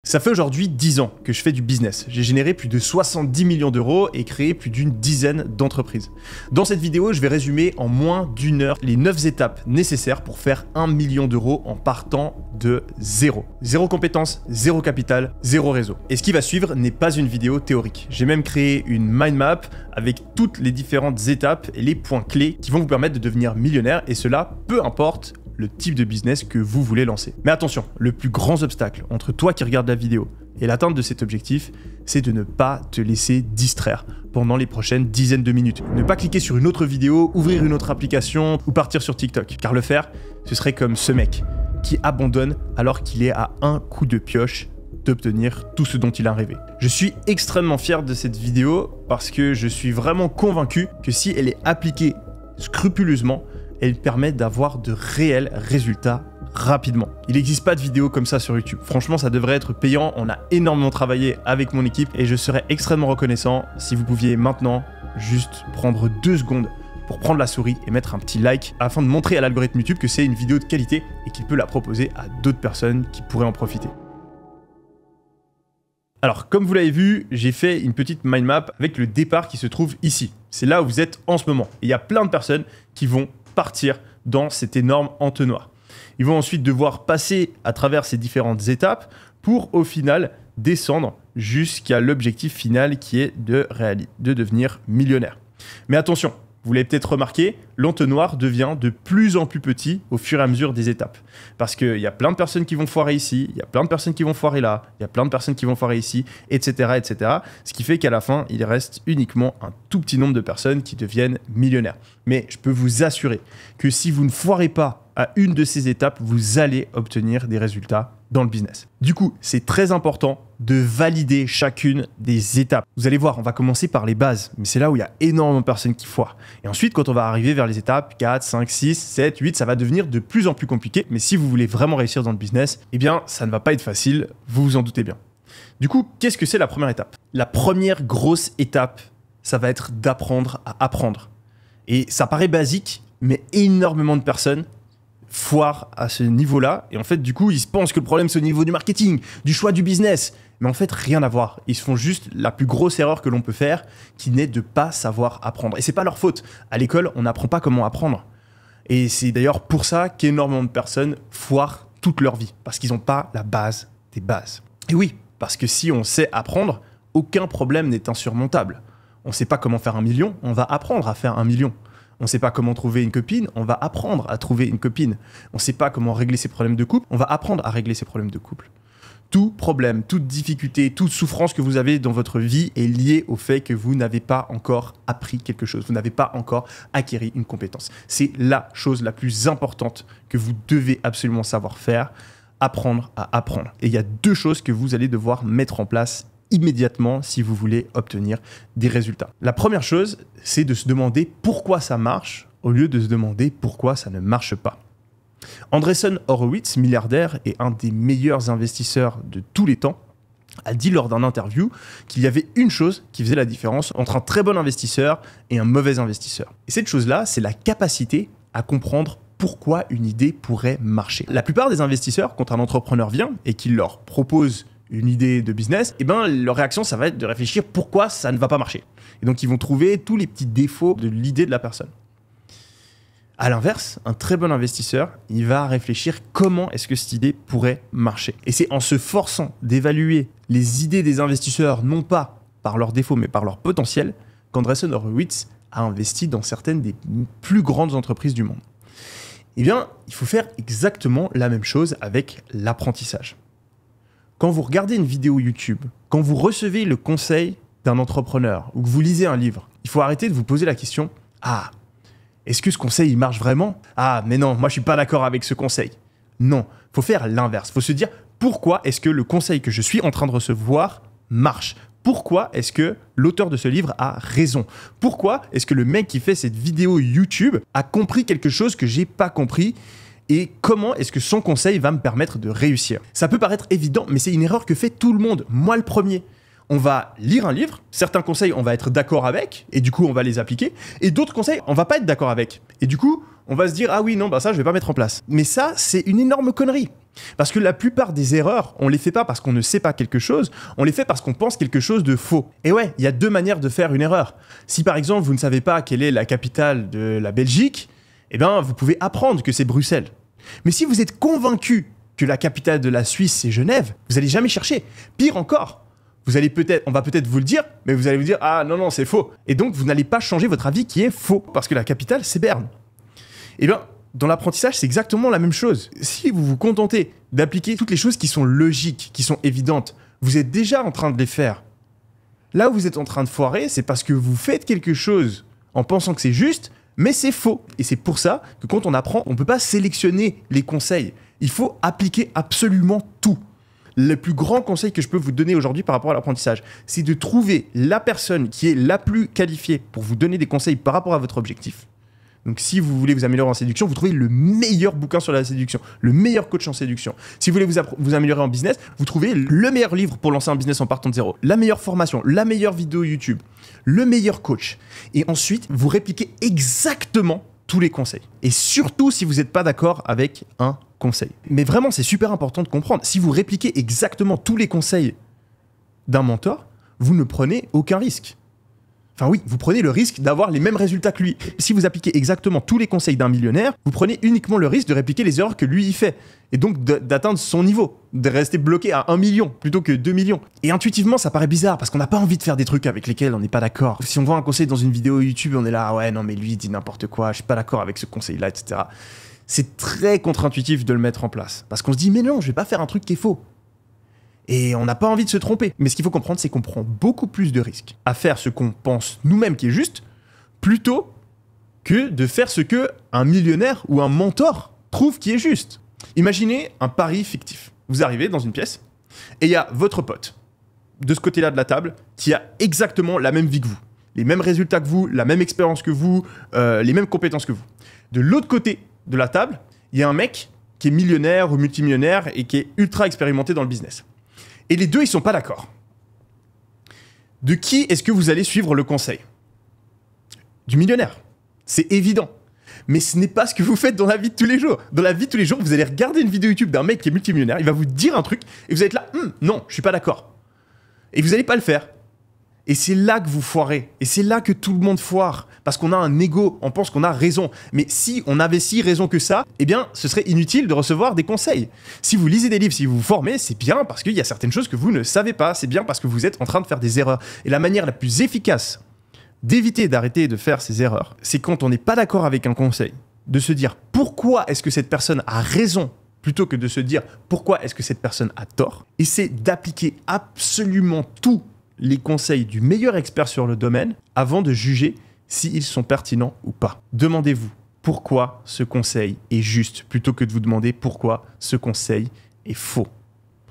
Ça fait aujourd'hui 10 ans que je fais du business. J'ai généré plus de 70 millions d'euros et créé plus d'une dizaine d'entreprises. Dans cette vidéo, je vais résumer en moins d'une heure les 9 étapes nécessaires pour faire 1 million d'euros en partant de zéro. Zéro compétence, zéro capital, zéro réseau. Et ce qui va suivre n'est pas une vidéo théorique. J'ai même créé une mind map avec toutes les différentes étapes et les points clés qui vont vous permettre de devenir millionnaire, et cela peu importe le type de business que vous voulez lancer. Mais attention, le plus grand obstacle entre toi qui regardes la vidéo et l'atteinte de cet objectif, c'est de ne pas te laisser distraire pendant les prochaines dizaines de minutes. Ne pas cliquer sur une autre vidéo, ouvrir une autre application ou partir sur TikTok. Car le faire, ce serait comme ce mec qui abandonne alors qu'il est à un coup de pioche d'obtenir tout ce dont il a rêvé. Je suis extrêmement fier de cette vidéo parce que je suis vraiment convaincu que si elle est appliquée scrupuleusement, elle permet d'avoir de réels résultats rapidement. Il n'existe pas de vidéo comme ça sur YouTube. Franchement, ça devrait être payant. On a énormément travaillé avec mon équipe et je serais extrêmement reconnaissant si vous pouviez maintenant juste prendre 2 secondes pour prendre la souris et mettre un petit like afin de montrer à l'algorithme YouTube que c'est une vidéo de qualité et qu'il peut la proposer à d'autres personnes qui pourraient en profiter. Alors, comme vous l'avez vu, j'ai fait une petite mind map avec le départ qui se trouve ici. C'est là où vous êtes en ce moment. Et il y a plein de personnes qui vont partir dans cet énorme entonnoir. Ils vont ensuite devoir passer à travers ces différentes étapes pour au final descendre jusqu'à l'objectif final qui est de devenir millionnaire. Mais attention, vous l'avez peut-être remarqué, l'entonnoir devient de plus en plus petit au fur et à mesure des étapes. Parce qu'il y a plein de personnes qui vont foirer ici, il y a plein de personnes qui vont foirer là, il y a plein de personnes qui vont foirer ici, etc. etc. Ce qui fait qu'à la fin, il reste uniquement un tout petit nombre de personnes qui deviennent millionnaires. Mais je peux vous assurer que si vous ne foirez pas à une de ces étapes, vous allez obtenir des résultats dans le business. Du coup, c'est très important de valider chacune des étapes. Vous allez voir, on va commencer par les bases, mais c'est là où il y a énormément de personnes qui foirent. Et ensuite, quand on va arriver vers les étapes 4, 5, 6, 7, 8, ça va devenir de plus en plus compliqué. Mais si vous voulez vraiment réussir dans le business, eh bien, ça ne va pas être facile, vous vous en doutez bien. Du coup, qu'est-ce que c'est la première étape? La première grosse étape, ça va être d'apprendre à apprendre. Et ça paraît basique, mais énormément de personnes foirent à ce niveau-là. Et en fait, du coup, ils se pensent que le problème, c'est au niveau du marketing, du choix du business. Mais en fait, rien à voir. Ils se font juste la plus grosse erreur que l'on peut faire, qui n'est de pas savoir apprendre. Et c'est pas leur faute. À l'école, on n'apprend pas comment apprendre. Et c'est d'ailleurs pour ça qu'énormément de personnes foirent toute leur vie. Parce qu'ils n'ont pas la base des bases. Et oui, parce que si on sait apprendre, aucun problème n'est insurmontable. On ne sait pas comment faire 1 million, on va apprendre à faire 1 million. On ne sait pas comment trouver une copine, on va apprendre à trouver une copine. On ne sait pas comment régler ses problèmes de couple, on va apprendre à régler ses problèmes de couple. Tout problème, toute difficulté, toute souffrance que vous avez dans votre vie est liée au fait que vous n'avez pas encore appris quelque chose, vous n'avez pas encore acquis une compétence. C'est la chose la plus importante que vous devez absolument savoir faire, apprendre à apprendre. Et il y a 2 choses que vous allez devoir mettre en place immédiatement si vous voulez obtenir des résultats. La première chose, c'est de se demander pourquoi ça marche au lieu de se demander pourquoi ça ne marche pas. Andreessen Horowitz, milliardaire et un des meilleurs investisseurs de tous les temps, a dit lors d'un interview qu'il y avait une chose qui faisait la différence entre un très bon investisseur et un mauvais investisseur. Et cette chose-là, c'est la capacité à comprendre pourquoi une idée pourrait marcher. La plupart des investisseurs, quand un entrepreneur vient et qu'il leur propose une idée de business, eh ben, leur réaction, ça va être de réfléchir pourquoi ça ne va pas marcher. Et donc, ils vont trouver tous les petits défauts de l'idée de la personne. À l'inverse, un très bon investisseur, il va réfléchir comment est-ce que cette idée pourrait marcher. Et c'est en se forçant d'évaluer les idées des investisseurs, non pas par leurs défauts, mais par leur potentiel, qu'Andreessen Horowitz a investi dans certaines des plus grandes entreprises du monde. Eh bien, il faut faire exactement la même chose avec l'apprentissage. Quand vous regardez une vidéo YouTube, quand vous recevez le conseil d'un entrepreneur ou que vous lisez un livre, il faut arrêter de vous poser la question « Ah, est-ce que ce conseil il marche vraiment ? Ah, mais non, moi je suis pas d'accord avec ce conseil. » Non, il faut faire l'inverse. Il faut se dire « Pourquoi est-ce que le conseil que je suis en train de recevoir marche ? Pourquoi est-ce que l'auteur de ce livre a raison ? Pourquoi est-ce que le mec qui fait cette vidéo YouTube a compris quelque chose que j'ai pas compris ? Et comment est-ce que son conseil va me permettre de réussir? Ça peut paraître évident, mais c'est une erreur que fait tout le monde, moi le premier. On va lire un livre, certains conseils on va être d'accord avec, et du coup on va les appliquer, et d'autres conseils on va pas être d'accord avec. Et du coup, on va se dire « Ah oui, non, bah ça je vais pas mettre en place ». Mais ça, c'est une énorme connerie. Parce que la plupart des erreurs, on les fait pas parce qu'on ne sait pas quelque chose, on les fait parce qu'on pense quelque chose de faux. Et ouais, il y a deux manières de faire une erreur. Si par exemple, vous ne savez pas quelle est la capitale de la Belgique, eh ben, vous pouvez apprendre que c'est Bruxelles. Mais si vous êtes convaincu que la capitale de la Suisse, c'est Genève, vous n'allez jamais chercher. Pire encore, on va peut-être vous le dire, mais vous allez vous dire « Ah non, non, c'est faux ». Et donc, vous n'allez pas changer votre avis qui est faux, parce que la capitale, c'est Berne. Eh bien, dans l'apprentissage, c'est exactement la même chose. Si vous vous contentez d'appliquer toutes les choses qui sont logiques, qui sont évidentes, vous êtes déjà en train de les faire. Là où vous êtes en train de foirer, c'est parce que vous faites quelque chose en pensant que c'est juste, mais c'est faux. Et c'est pour ça que quand on apprend, on ne peut pas sélectionner les conseils. Il faut appliquer absolument tout. Le plus grand conseil que je peux vous donner aujourd'hui par rapport à l'apprentissage, c'est de trouver la personne qui est la plus qualifiée pour vous donner des conseils par rapport à votre objectif. Donc si vous voulez vous améliorer en séduction, vous trouvez le meilleur bouquin sur la séduction, le meilleur coach en séduction. Si vous voulez vous améliorer en business, vous trouvez le meilleur livre pour lancer un business en partant de zéro, la meilleure formation, la meilleure vidéo YouTube, le meilleur coach. Et ensuite, vous répliquez exactement tous les conseils. Et surtout si vous n'êtes pas d'accord avec un conseil. Mais vraiment, c'est super important de comprendre. Si vous répliquez exactement tous les conseils d'un mentor, vous ne prenez aucun risque. Enfin oui, vous prenez le risque d'avoir les mêmes résultats que lui. Si vous appliquez exactement tous les conseils d'un millionnaire, vous prenez uniquement le risque de répliquer les erreurs que lui y fait. Et donc d'atteindre son niveau, de rester bloqué à 1 million plutôt que 2 millions. Et intuitivement, ça paraît bizarre parce qu'on n'a pas envie de faire des trucs avec lesquels on n'est pas d'accord. Si on voit un conseil dans une vidéo YouTube, on est là, ouais, non mais lui il dit n'importe quoi, je suis pas d'accord avec ce conseil-là, etc. C'est très contre-intuitif de le mettre en place. Parce qu'on se dit, mais non, je vais pas faire un truc qui est faux. Et on n'a pas envie de se tromper. Mais ce qu'il faut comprendre, c'est qu'on prend beaucoup plus de risques à faire ce qu'on pense nous-mêmes qui est juste, plutôt que de faire ce que un millionnaire ou un mentor trouve qui est juste. Imaginez un pari fictif. Vous arrivez dans une pièce et il y a votre pote, de ce côté-là de la table, qui a exactement la même vie que vous, les mêmes résultats que vous, la même expérience que vous, les mêmes compétences que vous. De l'autre côté de la table, il y a un mec qui est millionnaire ou multimillionnaire et qui est ultra expérimenté dans le business. Et les deux, ils sont pas d'accord. De qui est-ce que vous allez suivre le conseil? Du millionnaire. C'est évident. Mais ce n'est pas ce que vous faites dans la vie de tous les jours. Dans la vie de tous les jours, vous allez regarder une vidéo YouTube d'un mec qui est multimillionnaire, il va vous dire un truc, et vous allez être là, non, je suis pas d'accord. Et vous n'allez pas le faire. Et c'est là que vous foirez. Et c'est là que tout le monde foire. Parce qu'on a un ego, on pense qu'on a raison. Mais si on avait si raison que ça, eh bien, ce serait inutile de recevoir des conseils. Si vous lisez des livres, si vous vous formez, c'est bien parce qu'il y a certaines choses que vous ne savez pas. C'est bien parce que vous êtes en train de faire des erreurs. Et la manière la plus efficace d'éviter d'arrêter de faire ces erreurs, c'est quand on n'est pas d'accord avec un conseil, de se dire pourquoi est-ce que cette personne a raison plutôt que de se dire pourquoi est-ce que cette personne a tort. Et c'est d'appliquer absolument tous les conseils du meilleur expert sur le domaine avant de juger s'ils sont pertinents ou pas. Demandez-vous pourquoi ce conseil est juste plutôt que de vous demander pourquoi ce conseil est faux.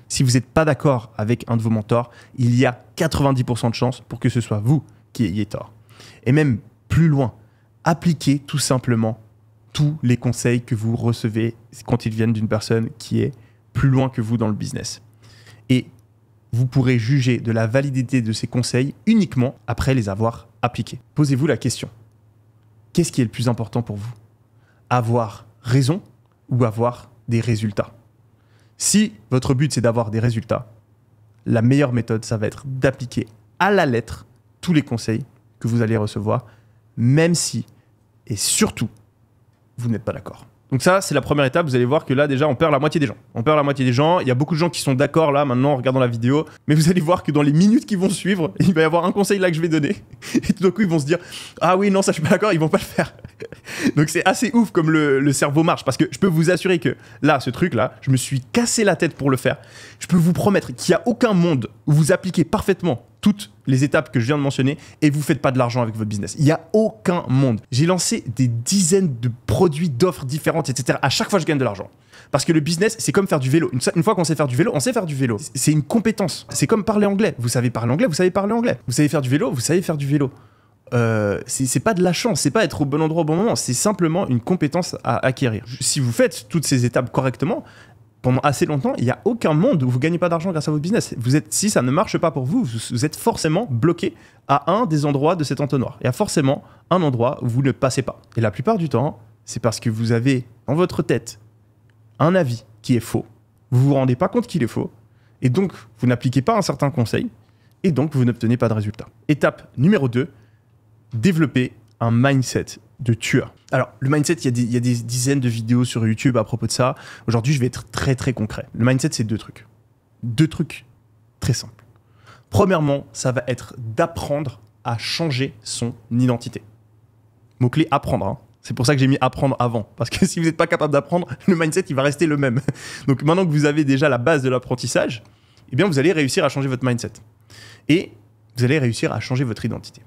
Si vous n'êtes pas d'accord avec un de vos mentors, il y a 90% de chances pour que ce soit vous qui ayez tort. Et même plus loin, appliquez tout simplement tous les conseils que vous recevez quand ils viennent d'une personne qui est plus loin que vous dans le business. Et vous pourrez juger de la validité de ces conseils uniquement après les avoir appliqués. Posez-vous la question. Qu'est-ce qui est le plus important pour vous? Avoir raison ou avoir des résultats? Si votre but c'est d'avoir des résultats, la meilleure méthode, ça va être d'appliquer à la lettre tous les conseils que vous allez recevoir, même si, et surtout, vous n'êtes pas d'accord. Donc ça, c'est la première étape. Vous allez voir que là, déjà, on perd la moitié des gens. On perd la moitié des gens. Il y a beaucoup de gens qui sont d'accord là, maintenant, en regardant la vidéo. Mais vous allez voir que dans les minutes qui vont suivre, il va y avoir un conseil là que je vais donner. Et tout d'un coup, ils vont se dire « Ah oui, non, ça, je suis pas d'accord. » Ils vont pas le faire. Donc c'est assez ouf comme le cerveau marche. Parce que je peux vous assurer que là, ce truc-là, je me suis cassé la tête pour le faire. Je peux vous promettre qu'il n'y a aucun monde où vous appliquez parfaitement toutes les étapes que je viens de mentionner et vous faites pas de l'argent avec votre business. Il n'y a aucun monde. J'ai lancé des dizaines de produits, d'offres différentes, etc. À chaque fois, je gagne de l'argent. Parce que le business, c'est comme faire du vélo. Une fois qu'on sait faire du vélo, on sait faire du vélo. C'est une compétence. C'est comme parler anglais. Vous savez parler anglais, vous savez parler anglais. Vous savez faire du vélo, vous savez faire du vélo. C'est pas de la chance, c'est pas être au bon endroit au bon moment. C'est simplement une compétence à acquérir. Si vous faites toutes ces étapes correctement, pendant assez longtemps, il n'y a aucun monde où vous ne gagnez pas d'argent grâce à votre business. Si ça ne marche pas pour vous, vous êtes forcément bloqué à un des endroits de cet entonnoir. Il y a forcément un endroit où vous ne passez pas. Et la plupart du temps, c'est parce que vous avez dans votre tête un avis qui est faux vous vous rendez pas compte qu'il est faux, et donc vous n'appliquez pas un certain conseil, et donc vous n'obtenez pas de résultat. Étape numéro 2, développer un mindset de tueur. Alors, le mindset, il y a des dizaines de vidéos sur YouTube à propos de ça. Aujourd'hui, je vais être très très concret. Le mindset, c'est 2 trucs. 2 trucs très simples. Premièrement, ça va être d'apprendre à changer son identité. Mot-clé apprendre, hein. C'est pour ça que j'ai mis apprendre avant. Parce que si vous n'êtes pas capable d'apprendre, le mindset, il va rester le même. Donc maintenant que vous avez déjà la base de l'apprentissage, eh bien, vous allez réussir à changer votre mindset. Et vous allez réussir à changer votre identité.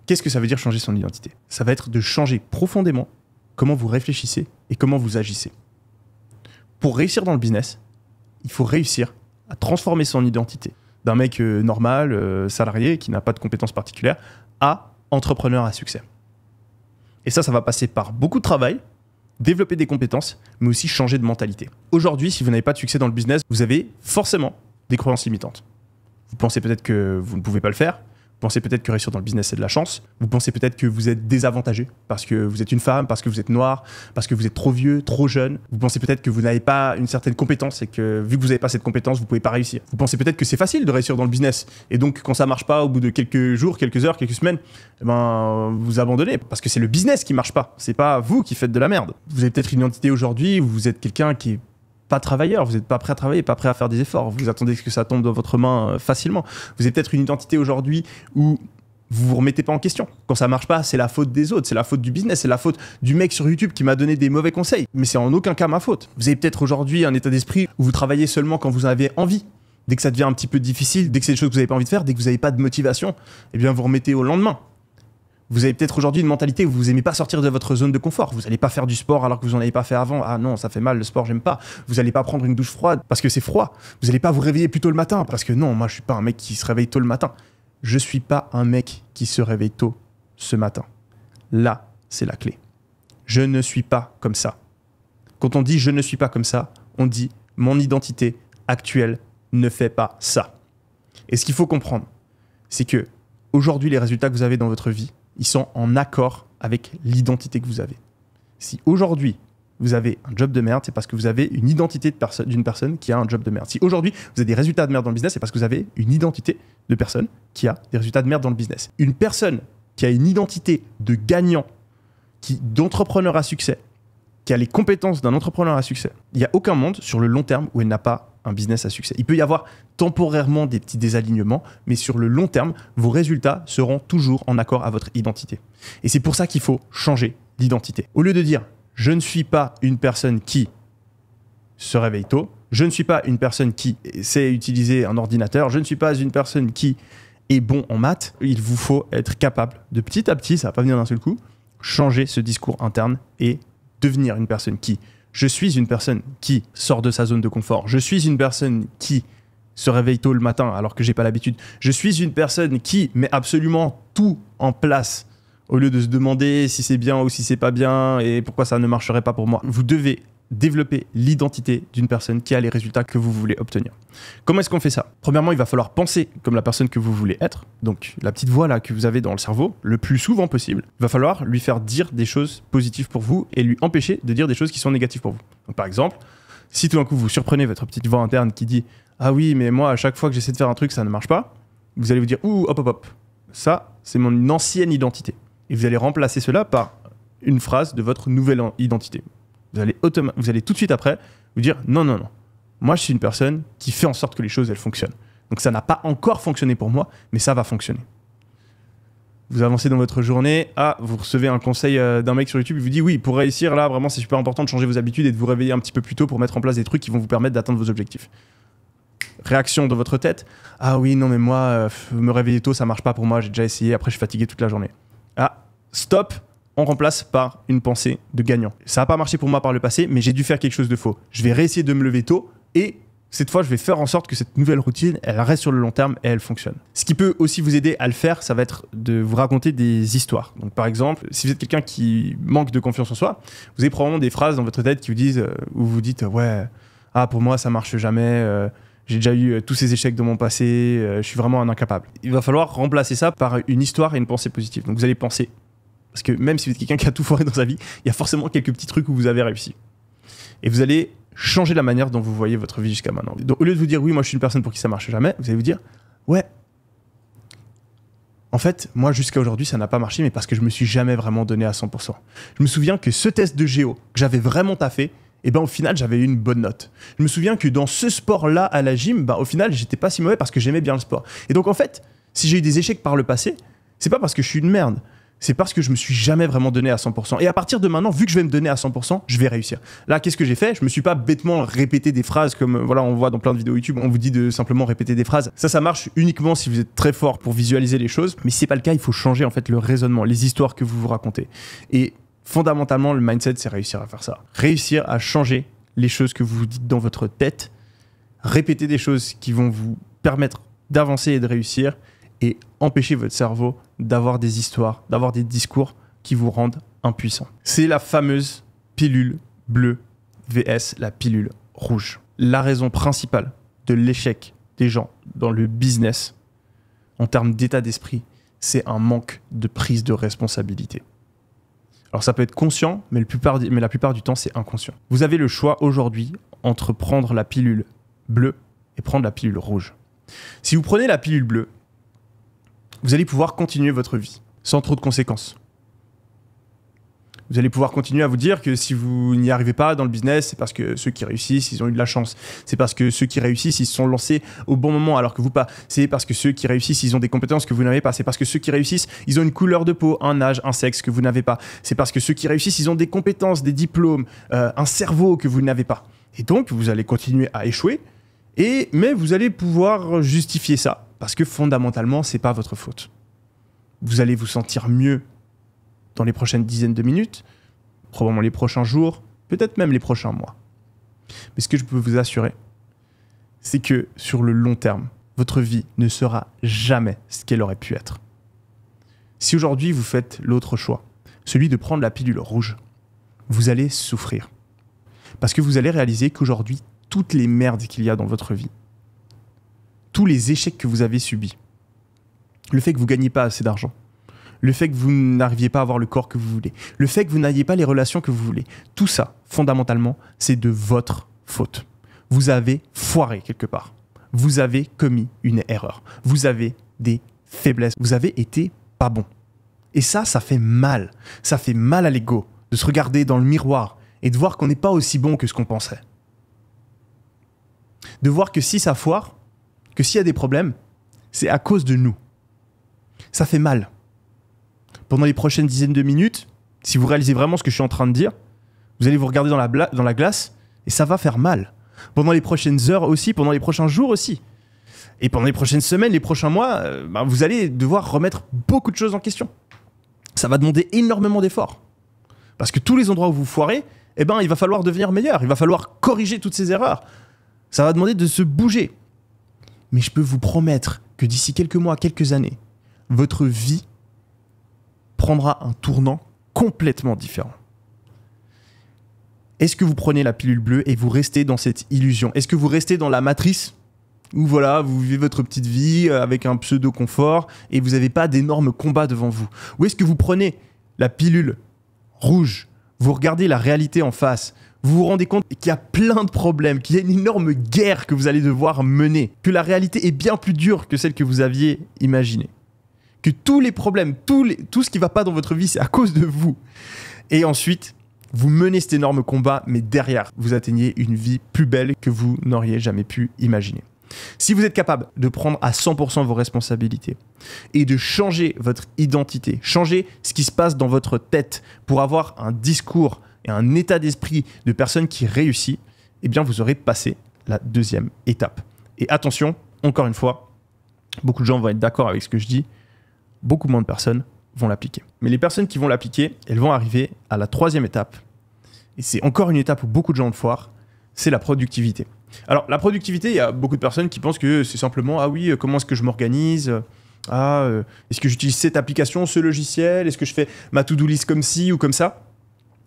Qu'est-ce que ça veut dire changer son identité? Ça va être de changer profondément comment vous réfléchissez et comment vous agissez. Pour réussir dans le business, il faut réussir à transformer son identité d'un mec normal, salarié, qui n'a pas de compétences particulières, à entrepreneur à succès. Et ça va passer par beaucoup de travail, développer des compétences, mais aussi changer de mentalité. Aujourd'hui, si vous n'avez pas de succès dans le business, vous avez forcément des croyances limitantes. Vous pensez peut-être que vous ne pouvez pas le faire. Vous pensez peut-être que réussir dans le business, c'est de la chance. Vous pensez peut-être que vous êtes désavantagé parce que vous êtes une femme, parce que vous êtes noir, parce que vous êtes trop vieux, trop jeune. Vous pensez peut-être que vous n'avez pas une certaine compétence et que vu que vous n'avez pas cette compétence, vous ne pouvez pas réussir. Vous pensez peut-être que c'est facile de réussir dans le business et donc quand ça ne marche pas au bout de quelques jours, quelques heures, quelques semaines, eh ben, vous abandonnez parce que c'est le business qui ne marche pas. C'est pas vous qui faites de la merde. Vous avez peut-être une identité aujourd'hui où vous êtes quelqu'un qui est pas travailleur, vous n'êtes pas prêt à travailler, pas prêt à faire des efforts. Vous attendez que ça tombe dans votre main facilement. Vous avez peut-être une identité aujourd'hui où vous vous remettez pas en question. Quand ça marche pas, c'est la faute des autres, c'est la faute du business, c'est la faute du mec sur YouTube qui m'a donné des mauvais conseils. Mais c'est en aucun cas ma faute. Vous avez peut-être aujourd'hui un état d'esprit où vous travaillez seulement quand vous en avez envie. Dès que ça devient un petit peu difficile, dès que c'est des choses que vous n'avez pas envie de faire, dès que vous n'avez pas de motivation, eh bien vous remettez au lendemain. Vous avez peut-être aujourd'hui une mentalité où vous n'aimez pas sortir de votre zone de confort. Vous n'allez pas faire du sport alors que vous n'en avez pas fait avant. Ah non, ça fait mal, le sport, j'aime pas. Vous n'allez pas prendre une douche froide parce que c'est froid. Vous n'allez pas vous réveiller plus tôt le matin parce que non, moi je suis pas un mec qui se réveille tôt le matin. Je suis pas un mec qui se réveille tôt ce matin. Là, c'est la clé. Je ne suis pas comme ça. Quand on dit je ne suis pas comme ça, on dit mon identité actuelle ne fait pas ça. Et ce qu'il faut comprendre, c'est que aujourd'hui, les résultats que vous avez dans votre vie, ils sont en accord avec l'identité que vous avez. Si aujourd'hui, vous avez un job de merde, c'est parce que vous avez une identité d'une personne qui a un job de merde. Si aujourd'hui, vous avez des résultats de merde dans le business, c'est parce que vous avez une identité de personne qui a des résultats de merde dans le business. Une personne qui a une identité de gagnant, d'entrepreneur à succès, qui a les compétences d'un entrepreneur à succès, il n'y a aucun monde sur le long terme où elle n'a pas un business à succès. Il peut y avoir temporairement des petits désalignements, mais sur le long terme, vos résultats seront toujours en accord à votre identité. Et c'est pour ça qu'il faut changer d'identité. Au lieu de dire « je ne suis pas une personne qui se réveille tôt », je ne suis pas une personne qui sait utiliser un ordinateur, je ne suis pas une personne qui est bon en maths, il vous faut être capable de petit à petit, ça ne va pas venir d'un seul coup, changer ce discours interne et devenir une personne qui... Je suis une personne qui sort de sa zone de confort. Je suis une personne qui se réveille tôt le matin alors que j'ai pas l'habitude. Je suis une personne qui met absolument tout en place au lieu de se demander si c'est bien ou si c'est pas bien et pourquoi ça ne marcherait pas pour moi. Vous devez développer l'identité d'une personne qui a les résultats que vous voulez obtenir. Comment est-ce qu'on fait ça? Premièrement, il va falloir penser comme la personne que vous voulez être. Donc, la petite voix là que vous avez dans le cerveau, le plus souvent possible, il va falloir lui faire dire des choses positives pour vous et lui empêcher de dire des choses qui sont négatives pour vous. Donc, par exemple, si tout d'un coup vous surprenez votre petite voix interne qui dit « Ah oui, mais moi, à chaque fois que j'essaie de faire un truc, ça ne marche pas », vous allez vous dire « Ouh, hop, hop, hop, ça, c'est mon ancienne identité. » Et vous allez remplacer cela par une phrase de votre nouvelle identité. Vous allez tout de suite après vous dire non, non, non. Moi, je suis une personne qui fait en sorte que les choses, elles fonctionnent. Donc, ça n'a pas encore fonctionné pour moi, mais ça va fonctionner. Vous avancez dans votre journée, vous recevez un conseil d'un mec sur YouTube, il vous dit oui, pour réussir, là, vraiment, c'est super important de changer vos habitudes et de vous réveiller un petit peu plus tôt pour mettre en place des trucs qui vont vous permettre d'atteindre vos objectifs. Réaction dans votre tête, ah oui, non, mais moi, me réveiller tôt, ça marche pas pour moi, j'ai déjà essayé, après, je suis fatigué toute la journée. Ah, stop! On remplace par une pensée de gagnant. Ça n'a pas marché pour moi par le passé, mais j'ai dû faire quelque chose de faux. Je vais réessayer de me lever tôt et cette fois, je vais faire en sorte que cette nouvelle routine, elle reste sur le long terme et elle fonctionne. Ce qui peut aussi vous aider à le faire, ça va être de vous raconter des histoires. Donc par exemple, si vous êtes quelqu'un qui manque de confiance en soi, vous avez probablement des phrases dans votre tête qui vous disent, où vous dites « Ouais, pour moi, ça marche jamais. J'ai déjà eu tous ces échecs dans mon passé. Je suis vraiment un incapable. » Il va falloir remplacer ça par une histoire et une pensée positive. Donc vous allez penser. Parce que même si vous êtes quelqu'un qui a tout foiré dans sa vie, il y a forcément quelques petits trucs où vous avez réussi. Et vous allez changer la manière dont vous voyez votre vie jusqu'à maintenant. Donc, au lieu de vous dire, oui, moi, je suis une personne pour qui ça marche jamais, vous allez vous dire, ouais, en fait, moi, jusqu'à aujourd'hui, ça n'a pas marché, mais parce que je me suis jamais vraiment donné à 100%. Je me souviens que ce test de géo, que j'avais vraiment taffé, et ben au final, j'avais eu une bonne note. Je me souviens que dans ce sport-là, à la gym, ben, au final, j'étais pas si mauvais parce que j'aimais bien le sport. Et donc, en fait, si j'ai eu des échecs par le passé, c'est pas parce que je suis une merde. C'est parce que je me suis jamais vraiment donné à 100%. Et à partir de maintenant, vu que je vais me donner à 100%, je vais réussir. Là, qu'est-ce que j'ai fait? Je me suis pas bêtement répété des phrases comme, voilà, on voit dans plein de vidéos YouTube, on vous dit de simplement répéter des phrases. Ça marche uniquement si vous êtes très fort pour visualiser les choses. Mais si c'est pas le cas, il faut changer en fait le raisonnement, les histoires que vous vous racontez. Et fondamentalement, le mindset, c'est réussir à faire ça. Réussir à changer les choses que vous vous dites dans votre tête, répéter des choses qui vont vous permettre d'avancer et de réussir, et empêcher votre cerveau d'avoir des histoires, d'avoir des discours qui vous rendent impuissant. C'est la fameuse pilule bleue vs la pilule rouge. La raison principale de l'échec des gens dans le business, en termes d'état d'esprit, c'est un manque de prise de responsabilité. Alors ça peut être conscient, mais la plupart du temps, c'est inconscient. Vous avez le choix aujourd'hui entre prendre la pilule bleue et prendre la pilule rouge. Si vous prenez la pilule bleue, vous allez pouvoir continuer votre vie sans trop de conséquences. Vous allez pouvoir continuer à vous dire que si vous n'y arrivez pas dans le business, c'est parce que ceux qui réussissent, ils ont eu de la chance. C'est parce que ceux qui réussissent, ils se sont lancés au bon moment alors que vous pas. C'est parce que ceux qui réussissent, ils ont des compétences que vous n'avez pas. C'est parce que ceux qui réussissent, ils ont une couleur de peau, un âge, un sexe que vous n'avez pas. C'est parce que ceux qui réussissent, ils ont des compétences, des diplômes, un cerveau que vous n'avez pas. Et donc, vous allez continuer à échouer, mais vous allez pouvoir justifier ça. Parce que fondamentalement, c'est pas votre faute. Vous allez vous sentir mieux dans les prochaines dizaines de minutes, probablement les prochains jours, peut-être même les prochains mois. Mais ce que je peux vous assurer, c'est que sur le long terme, votre vie ne sera jamais ce qu'elle aurait pu être. Si aujourd'hui vous faites l'autre choix, celui de prendre la pilule rouge, vous allez souffrir. Parce que vous allez réaliser qu'aujourd'hui, toutes les merdes qu'il y a dans votre vie, tous les échecs que vous avez subis, le fait que vous ne gagnez pas assez d'argent, le fait que vous n'arriviez pas à avoir le corps que vous voulez, le fait que vous n'ayez pas les relations que vous voulez, tout ça, fondamentalement, c'est de votre faute. Vous avez foiré quelque part. Vous avez commis une erreur. Vous avez des faiblesses. Vous avez été pas bon. Et ça fait mal. Ça fait mal à l'ego de se regarder dans le miroir et de voir qu'on n'est pas aussi bon que ce qu'on pensait. De voir que si ça foire, que s'il y a des problèmes, c'est à cause de nous. Ça fait mal. Pendant les prochaines dizaines de minutes, si vous réalisez vraiment ce que je suis en train de dire, vous allez vous regarder dans la glace et ça va faire mal. Pendant les prochaines heures aussi, pendant les prochains jours aussi. Et pendant les prochaines semaines, les prochains mois, vous allez devoir remettre beaucoup de choses en question. Ça va demander énormément d'efforts. Parce que tous les endroits où vous foirez, il va falloir devenir meilleur. Il va falloir corriger toutes ces erreurs. Ça va demander de se bouger. Mais je peux vous promettre que d'ici quelques mois, quelques années, votre vie prendra un tournant complètement différent. Est-ce que vous prenez la pilule bleue et vous restez dans cette illusion? Est-ce que vous restez dans la matrice où voilà, vous vivez votre petite vie avec un pseudo-confort et vous n'avez pas d'énormes combats devant vous? Ou est-ce que vous prenez la pilule rouge, vous regardez la réalité en face, vous vous rendez compte qu'il y a plein de problèmes, qu'il y a une énorme guerre que vous allez devoir mener, que la réalité est bien plus dure que celle que vous aviez imaginée, que tous les problèmes, tout ce qui ne va pas dans votre vie, c'est à cause de vous. Et ensuite, vous menez cet énorme combat, mais derrière, vous atteignez une vie plus belle que vous n'auriez jamais pu imaginer. Si vous êtes capable de prendre à 100% vos responsabilités et de changer votre identité, changer ce qui se passe dans votre tête pour avoir un discours et un état d'esprit de personne qui réussit, eh bien vous aurez passé la deuxième étape. Et attention, encore une fois, beaucoup de gens vont être d'accord avec ce que je dis, beaucoup moins de personnes vont l'appliquer. Mais les personnes qui vont l'appliquer, elles vont arriver à la troisième étape. Et c'est encore une étape où beaucoup de gens le foirent, c'est la productivité. Alors, la productivité, il y a beaucoup de personnes qui pensent que c'est simplement « Ah oui, comment est-ce que je m'organise ? Est-ce que j'utilise cette application, ce logiciel ? Est-ce que je fais ma to-do list comme ci ou comme ça ?»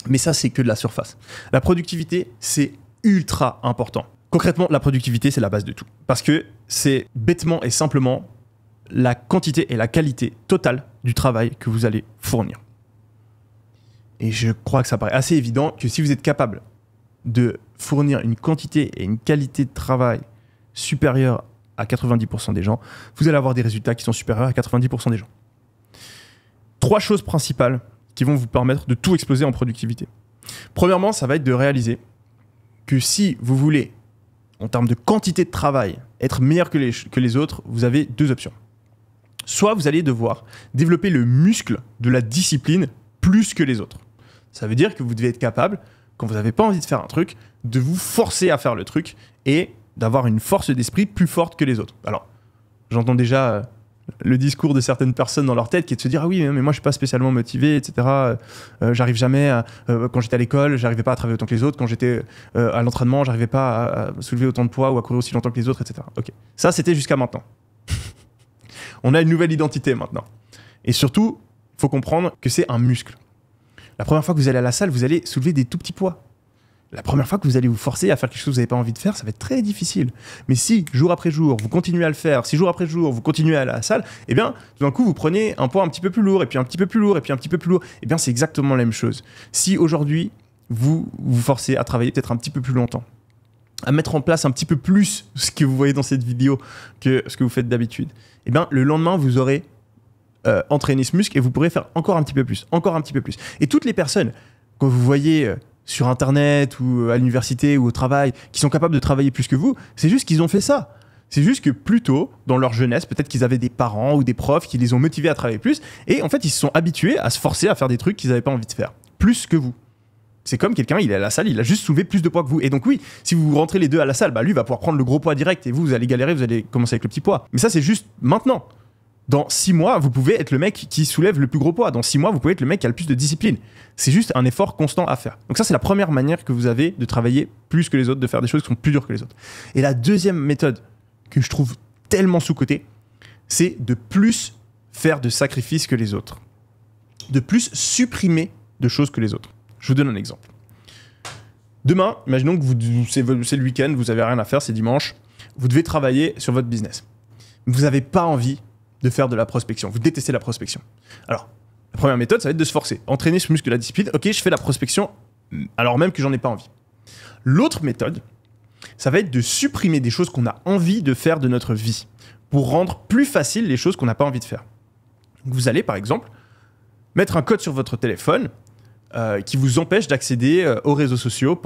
Mais ça, c'est que de la surface. La productivité, c'est ultra important. Concrètement, la productivité, c'est la base de tout. Parce que c'est bêtement et simplement la quantité et la qualité totale du travail que vous allez fournir. Et je crois que ça paraît assez évident que si vous êtes capable de fournir une quantité et une qualité de travail supérieure à 90% des gens, vous allez avoir des résultats qui sont supérieurs à 90% des gens. 3 choses principales qui vont vous permettre de tout exploser en productivité. Premièrement, ça va être de réaliser que si vous voulez, en termes de quantité de travail, être meilleur que les autres, vous avez 2 options. Soit vous allez devoir développer le muscle de la discipline plus que les autres. Ça veut dire que vous devez être capable, quand vous n'avez pas envie de faire un truc, de vous forcer à faire le truc et d'avoir une force d'esprit plus forte que les autres. Alors, j'entends déjà le discours de certaines personnes dans leur tête qui est de se dire « Ah oui, mais moi je suis pas spécialement motivé, etc. J'arrive jamais à... quand j'étais à l'école, j'arrivais pas à travailler autant que les autres. Quand j'étais à l'entraînement, j'arrivais pas à soulever autant de poids ou à courir aussi longtemps que les autres, etc. » Ok. Ça, c'était jusqu'à maintenant. On a une nouvelle identité maintenant. Et surtout, il faut comprendre que c'est un muscle. La première fois que vous allez à la salle, vous allez soulever des tout petits poids. La première fois que vous allez vous forcer à faire quelque chose que vous n'avez pas envie de faire, ça va être très difficile. Mais si, jour après jour, vous continuez à le faire, si jour après jour, vous continuez à aller à la salle, eh bien, tout d'un coup, vous prenez un poids un petit peu plus lourd, et puis un petit peu plus lourd, et puis un petit peu plus lourd. Eh bien, c'est exactement la même chose. Si aujourd'hui, vous vous forcez à travailler peut-être un petit peu plus longtemps, à mettre en place un petit peu plus ce que vous voyez dans cette vidéo que ce que vous faites d'habitude, eh bien, le lendemain, vous aurez entraîné ce muscle et vous pourrez faire encore un petit peu plus, encore un petit peu plus. Et toutes les personnes que vous voyez sur Internet ou à l'université ou au travail, qui sont capables de travailler plus que vous, c'est juste qu'ils ont fait ça. C'est juste que plus tôt, dans leur jeunesse, peut-être qu'ils avaient des parents ou des profs qui les ont motivés à travailler plus, et en fait, ils se sont habitués à se forcer à faire des trucs qu'ils n'avaient pas envie de faire, plus que vous. C'est comme quelqu'un, il est à la salle, il a juste soulevé plus de poids que vous. Et donc oui, si vous rentrez les deux à la salle, bah lui va pouvoir prendre le gros poids direct, et vous allez galérer, vous allez commencer avec le petit poids. Mais ça, c'est juste maintenant. Dans 6 mois, vous pouvez être le mec qui soulève le plus gros poids. Dans 6 mois, vous pouvez être le mec qui a le plus de discipline. C'est juste un effort constant à faire. Donc ça, c'est la première manière que vous avez de travailler plus que les autres, de faire des choses qui sont plus dures que les autres. Et la deuxième méthode que je trouve tellement sous-cotée, c'est de plus faire de sacrifices que les autres. De plus supprimer de choses que les autres. Je vous donne un exemple. Demain, imaginons que c'est le week-end, vous n'avez rien à faire, c'est dimanche, vous devez travailler sur votre business. Vous n'avez pas envie de faire de la prospection. Vous détestez la prospection. Alors, la première méthode, ça va être de se forcer. Entraîner ce muscle de la discipline. Ok, je fais la prospection alors même que j'en ai pas envie. L'autre méthode, ça va être de supprimer des choses qu'on a envie de faire de notre vie pour rendre plus facile les choses qu'on n'a pas envie de faire. Donc, vous allez, par exemple, mettre un code sur votre téléphone qui vous empêche d'accéder aux réseaux sociaux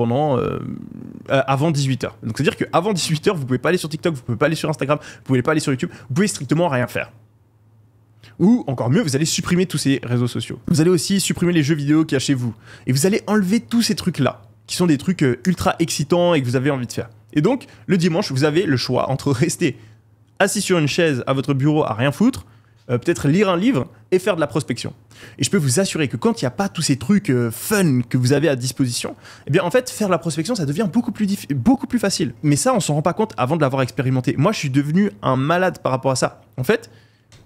avant 18h. Donc, c'est-à-dire qu'avant 18h, vous ne pouvez pas aller sur TikTok, vous ne pouvez pas aller sur Instagram, vous ne pouvez pas aller sur YouTube, vous pouvez strictement rien faire. Ou, encore mieux, vous allez supprimer tous ces réseaux sociaux. Vous allez aussi supprimer les jeux vidéo qu'il y a chez vous. Et vous allez enlever tous ces trucs-là, qui sont des trucs ultra excitants et que vous avez envie de faire. Et donc, le dimanche, vous avez le choix entre rester assis sur une chaise à votre bureau à rien foutre, peut-être lire un livre et faire de la prospection. Et je peux vous assurer que quand il n'y a pas tous ces trucs fun que vous avez à disposition, eh bien en fait, faire de la prospection, ça devient beaucoup plus facile. Mais ça, on s'en rend pas compte avant de l'avoir expérimenté. Moi, je suis devenu un malade par rapport à ça. En fait,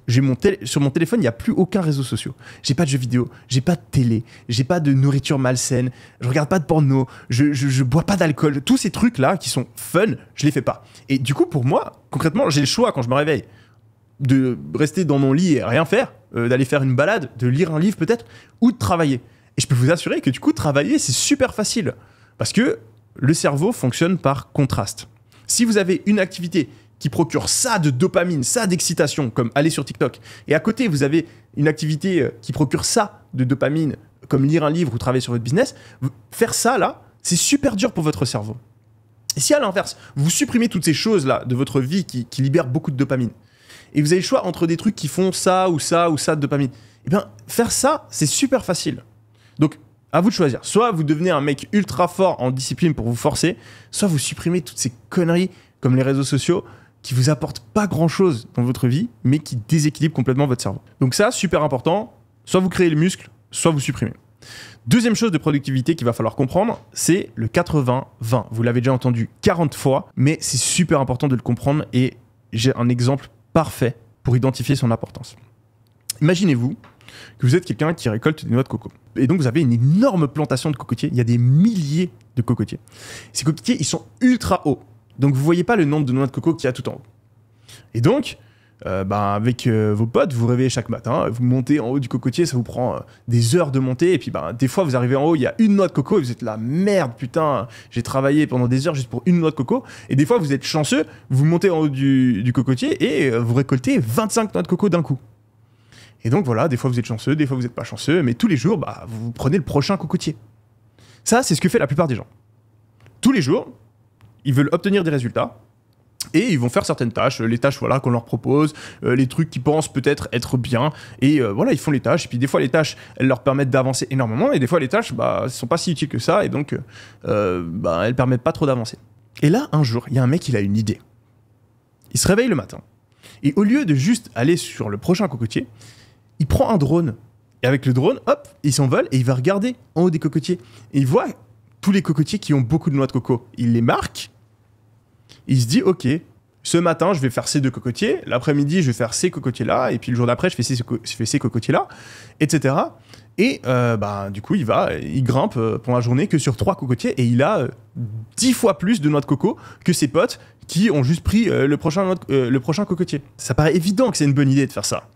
sur mon téléphone, il n'y a plus aucun réseau social. J'ai pas de jeux vidéo, j'ai pas de télé, j'ai pas de nourriture malsaine, je regarde pas de porno, je bois pas d'alcool. Tous ces trucs-là qui sont fun, je les fais pas. Et du coup, pour moi, concrètement, j'ai le choix quand je me réveille de rester dans mon lit et rien faire, d'aller faire une balade, de lire un livre peut-être, ou de travailler. Et je peux vous assurer que du coup, travailler, c'est super facile. Parce que le cerveau fonctionne par contraste. Si vous avez une activité qui procure ça de dopamine, ça d'excitation, comme aller sur TikTok, et à côté, vous avez une activité qui procure ça de dopamine, comme lire un livre ou travailler sur votre business, faire ça, là, c'est super dur pour votre cerveau. Et si à l'inverse, vous supprimez toutes ces choses-là de votre vie qui libèrent beaucoup de dopamine, et vous avez le choix entre des trucs qui font ça ou ça ou ça de dopamine, eh bien, faire ça, c'est super facile. Donc, à vous de choisir. Soit vous devenez un mec ultra fort en discipline pour vous forcer, soit vous supprimez toutes ces conneries comme les réseaux sociaux qui vous apportent pas grand-chose dans votre vie, mais qui déséquilibrent complètement votre cerveau. Donc ça, super important, soit vous créez le muscle, soit vous supprimez. Deuxième chose de productivité qu'il va falloir comprendre, c'est le 80-20. Vous l'avez déjà entendu 40 fois, mais c'est super important de le comprendre et j'ai un exemple parfait pour identifier son importance. Imaginez-vous que vous êtes quelqu'un qui récolte des noix de coco. Et donc, vous avez une énorme plantation de cocotiers. Il y a des milliers de cocotiers. Ces cocotiers, ils sont ultra hauts. Donc, vous ne voyez pas le nombre de noix de coco qu'il y a tout en haut. Et donc, avec vos potes, vous vous réveillez chaque matin, vous montez en haut du cocotier, ça vous prend des heures de montée, et puis des fois vous arrivez en haut, il y a une noix de coco, et vous êtes là, merde, putain, j'ai travaillé pendant des heures juste pour une noix de coco, et des fois vous êtes chanceux, vous montez en haut du cocotier, et vous récoltez 25 noix de coco d'un coup. Et donc voilà, des fois vous êtes chanceux, des fois vous n'êtes pas chanceux, mais tous les jours, vous prenez le prochain cocotier. Ça, c'est ce que fait la plupart des gens. Tous les jours, ils veulent obtenir des résultats, et ils vont faire certaines tâches, les tâches voilà, qu'on leur propose, les trucs qu'ils pensent peut-être être bien, et voilà, ils font les tâches, et puis des fois les tâches, elles leur permettent d'avancer énormément, et des fois les tâches, ne sont pas si utiles que ça, et donc elles permettent pas trop d'avancer. Et là, un jour, il y a un mec, il a une idée. Il se réveille le matin, et au lieu de juste aller sur le prochain cocotier, il prend un drone, et avec le drone, hop, il s'envole, et il va regarder en haut des cocotiers, et il voit tous les cocotiers qui ont beaucoup de noix de coco. Il les marque, il se dit, ok, ce matin, je vais faire ces 2 cocotiers, l'après-midi, je vais faire ces cocotiers-là, et puis le jour d'après, je fais ces cocotiers-là, etc. Et du coup, il grimpe pour la journée que sur 3 cocotiers, et il a 10 fois plus de noix de coco que ses potes qui ont juste pris le prochain cocotier. Ça paraît évident que c'est une bonne idée de faire ça.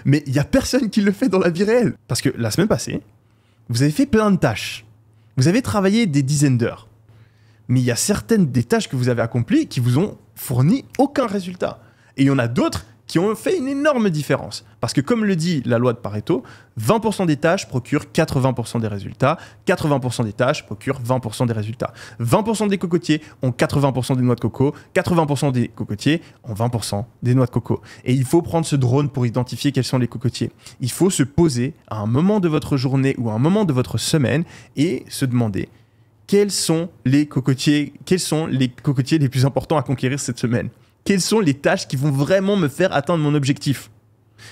Mais il n'y a personne qui le fait dans la vie réelle. Parce que la semaine passée, vous avez fait plein de tâches. Vous avez travaillé des dizaines d'heures. Mais il y a certaines des tâches que vous avez accomplies qui vous ont fourni aucun résultat. Et il y en a d'autres qui ont fait une énorme différence. Parce que comme le dit la loi de Pareto, 20% des tâches procurent 80% des résultats, 80% des tâches procurent 20% des résultats. 20% des cocotiers ont 80% des noix de coco, 80% des cocotiers ont 20% des noix de coco. Et il faut prendre ce drone pour identifier quels sont les cocotiers. Il faut se poser à un moment de votre journée ou à un moment de votre semaine et se demander quels sont les cocotiers les plus importants à conquérir cette semaine. Quelles sont les tâches qui vont vraiment me faire atteindre mon objectif?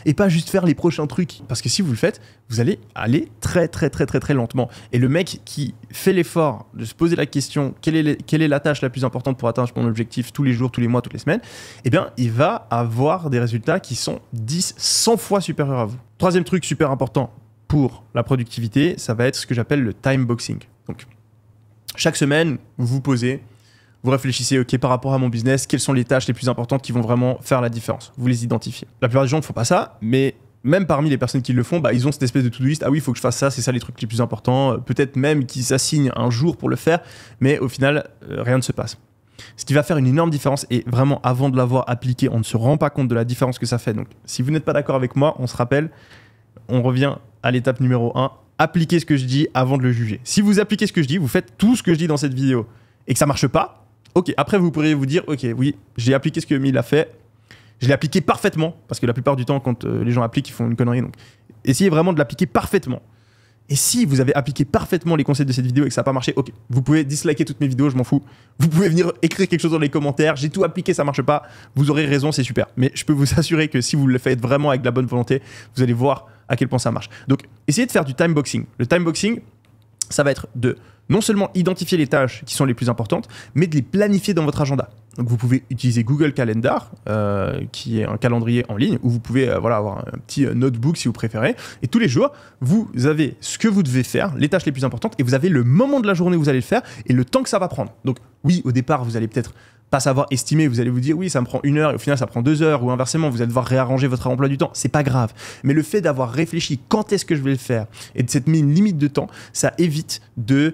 Et pas juste faire les prochains trucs. Parce que si vous le faites, vous allez aller très très très très très lentement. Et le mec qui fait l'effort de se poser la question quelle est la tâche la plus importante pour atteindre mon objectif tous les jours, tous les mois, toutes les semaines, eh bien, il va avoir des résultats qui sont 10, 100 fois supérieurs à vous. Troisième truc super important pour la productivité, ça va être ce que j'appelle le time boxing. Donc, chaque semaine, vous vous posez, vous réfléchissez, ok, par rapport à mon business, quelles sont les tâches les plus importantes qui vont vraiment faire la différence? Vous les identifiez. La plupart des gens ne font pas ça, mais même parmi les personnes qui le font, ils ont cette espèce de to-do list. Ah oui, il faut que je fasse ça, c'est ça les trucs les plus importants. Peut-être même qu'ils s'assignent un jour pour le faire, mais au final, rien ne se passe. Ce qui va faire une énorme différence, et vraiment, avant de l'avoir appliqué, on ne se rend pas compte de la différence que ça fait. Donc, si vous n'êtes pas d'accord avec moi, on se rappelle, on revient à l'étape numéro 1, appliquez ce que je dis avant de le juger. Si vous appliquez ce que je dis, vous faites tout ce que je dis dans cette vidéo, et que ça ne marche pas, ok, après vous pourriez vous dire, ok, oui, j'ai appliqué ce que Emile a fait, je l'ai appliqué parfaitement, parce que la plupart du temps, quand les gens appliquent, ils font une connerie, donc essayez vraiment de l'appliquer parfaitement. Et si vous avez appliqué parfaitement les conseils de cette vidéo et que ça n'a pas marché, ok, vous pouvez disliker toutes mes vidéos, je m'en fous. Vous pouvez venir écrire quelque chose dans les commentaires, j'ai tout appliqué, ça marche pas, vous aurez raison, c'est super. Mais je peux vous assurer que si vous le faites vraiment avec de la bonne volonté, vous allez voir à quel point ça marche. Donc, essayez de faire du time boxing. Le time boxing, ça va être de non seulement identifier les tâches qui sont les plus importantes, mais de les planifier dans votre agenda. Donc vous pouvez utiliser Google Calendar, qui est un calendrier en ligne, où vous pouvez avoir un petit notebook si vous préférez. Et tous les jours, vous avez ce que vous devez faire, les tâches les plus importantes, et vous avez le moment de la journée où vous allez le faire et le temps que ça va prendre. Donc oui, au départ, vous allez peut-être pas savoir estimer, vous allez vous dire oui, ça me prend 1 heure et au final ça prend 2 heures, ou inversement, vous allez devoir réarranger votre emploi du temps. C'est pas grave. Mais le fait d'avoir réfléchi quand est-ce que je vais le faire et de s'être mis une limite de temps, ça évite de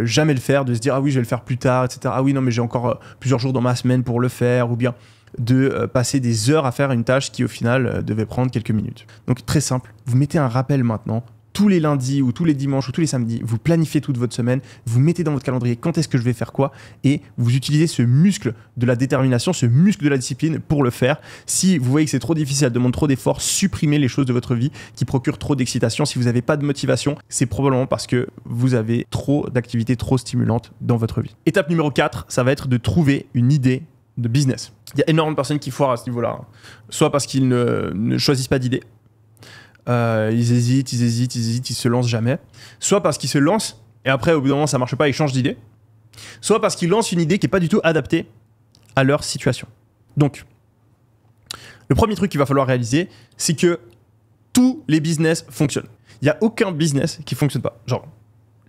jamais le faire, de se dire ah oui, je vais le faire plus tard, etc. Ah oui, non, mais j'ai encore plusieurs jours dans ma semaine pour le faire, ou bien de passer des heures à faire une tâche qui au final devait prendre quelques minutes. Donc très simple, vous mettez un rappel maintenant. Tous les lundis ou tous les dimanches ou tous les samedis, vous planifiez toute votre semaine, vous mettez dans votre calendrier quand est-ce que je vais faire quoi, et vous utilisez ce muscle de la détermination, ce muscle de la discipline pour le faire. Si vous voyez que c'est trop difficile, ça demande trop d'efforts, supprimez les choses de votre vie qui procurent trop d'excitation. Si vous n'avez pas de motivation, c'est probablement parce que vous avez trop d'activités trop stimulantes dans votre vie. Étape numéro 4, ça va être de trouver une idée de business. Il y a énormément de personnes qui foirent à ce niveau-là, soit parce qu'ils ne choisissent pas d'idée, ils hésitent, ils se lancent jamais. Soit parce qu'ils se lancent et après, au bout d'un moment, ça marche pas, ils changent d'idée. Soit parce qu'ils lancent une idée qui est pas du tout adaptée à leur situation. Donc, le premier truc qu'il va falloir réaliser, c'est que tous les business fonctionnent. Il n'y a aucun business qui fonctionne pas. Genre,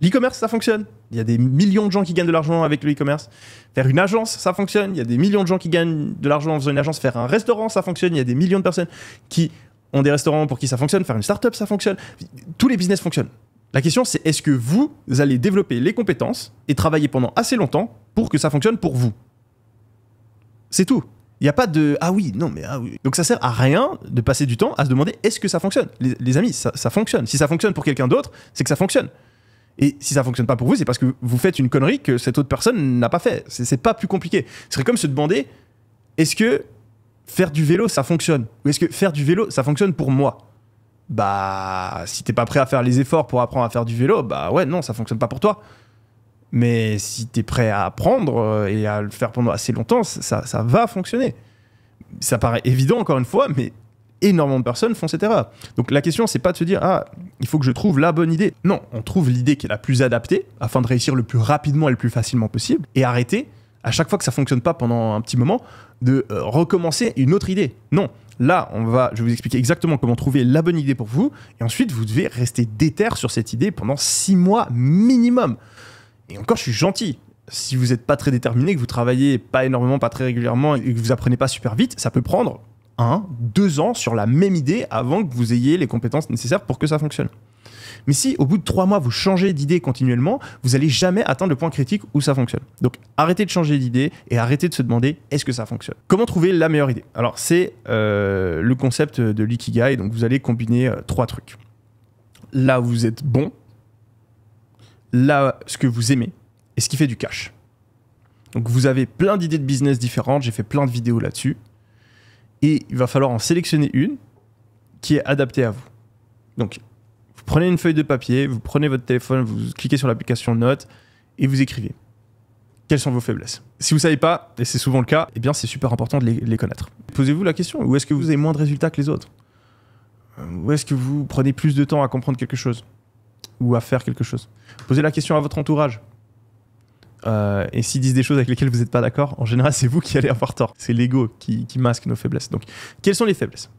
L'e-commerce, ça fonctionne. Il y a des millions de gens qui gagnent de l'argent avec le e-commerce. Faire une agence, ça fonctionne. Il y a des millions de gens qui gagnent de l'argent en faisant une agence. Faire un restaurant, ça fonctionne. Il y a des millions de personnes qui ont des restaurants pour qui ça fonctionne. Faire une startup, ça fonctionne. Tous les business fonctionnent. La question, c'est est-ce que vous allez développer les compétences et travailler pendant assez longtemps pour que ça fonctionne pour vous? C'est tout. Il n'y a pas de « ah oui, non, mais ah oui ». Donc ça sert à rien de passer du temps à se demander est-ce que ça fonctionne? Les amis, ça fonctionne. Si ça fonctionne pour quelqu'un d'autre, c'est que ça fonctionne. Et si ça fonctionne pas pour vous, c'est parce que vous faites une connerie que cette autre personne n'a pas fait. C'est pas plus compliqué. Ce serait comme se demander est-ce que faire du vélo, ça fonctionne? Ou est-ce que faire du vélo, ça fonctionne pour moi? Bah, si t'es pas prêt à faire les efforts pour apprendre à faire du vélo, bah ouais, non, ça fonctionne pas pour toi. Mais si t'es prêt à apprendre et à le faire pendant assez longtemps, ça va fonctionner. Ça paraît évident, encore une fois, mais énormément de personnes font cette erreur. Donc la question, c'est pas de se dire « Ah, il faut que je trouve la bonne idée ». Non, on trouve l'idée qui est la plus adaptée afin de réussir le plus rapidement et le plus facilement possible et arrêter, à chaque fois que ça fonctionne pas pendant un petit moment, de recommencer une autre idée. Non, là, je vais vous expliquer exactement comment trouver la bonne idée pour vous et ensuite, vous devez rester déter sur cette idée pendant 6 mois minimum. Et encore, je suis gentil. Si vous n'êtes pas très déterminé, que vous travaillez pas énormément, pas très régulièrement et que vous apprenez pas super vite, ça peut prendre 1, 2 ans sur la même idée avant que vous ayez les compétences nécessaires pour que ça fonctionne. Mais si au bout de 3 mois, vous changez d'idée continuellement, vous n'allez jamais atteindre le point critique où ça fonctionne. Donc arrêtez de changer d'idée et arrêtez de se demander est-ce que ça fonctionne. Comment trouver la meilleure idée? Alors c'est le concept de l'ikigai, donc vous allez combiner 3 trucs. Là où vous êtes bon, là ce que vous aimez et ce qui fait du cash. Donc vous avez plein d'idées de business différentes, j'ai fait plein de vidéos là-dessus. Et il va falloir en sélectionner une qui est adaptée à vous. Donc, vous prenez une feuille de papier, vous prenez votre téléphone, vous cliquez sur l'application Notes et vous écrivez. Quelles sont vos faiblesses? Si vous ne savez pas, et c'est souvent le cas, eh bien c'est super important de les connaître. Posez-vous la question, où est-ce que vous avez moins de résultats que les autres? Où est-ce que vous prenez plus de temps à comprendre quelque chose? Ou à faire quelque chose? Posez la question à votre entourage. Et s'ils disent des choses avec lesquelles vous n'êtes pas d'accord, en général, c'est vous qui allez avoir tort. C'est l'ego qui masque nos faiblesses. Donc, quelles sont les faiblesses?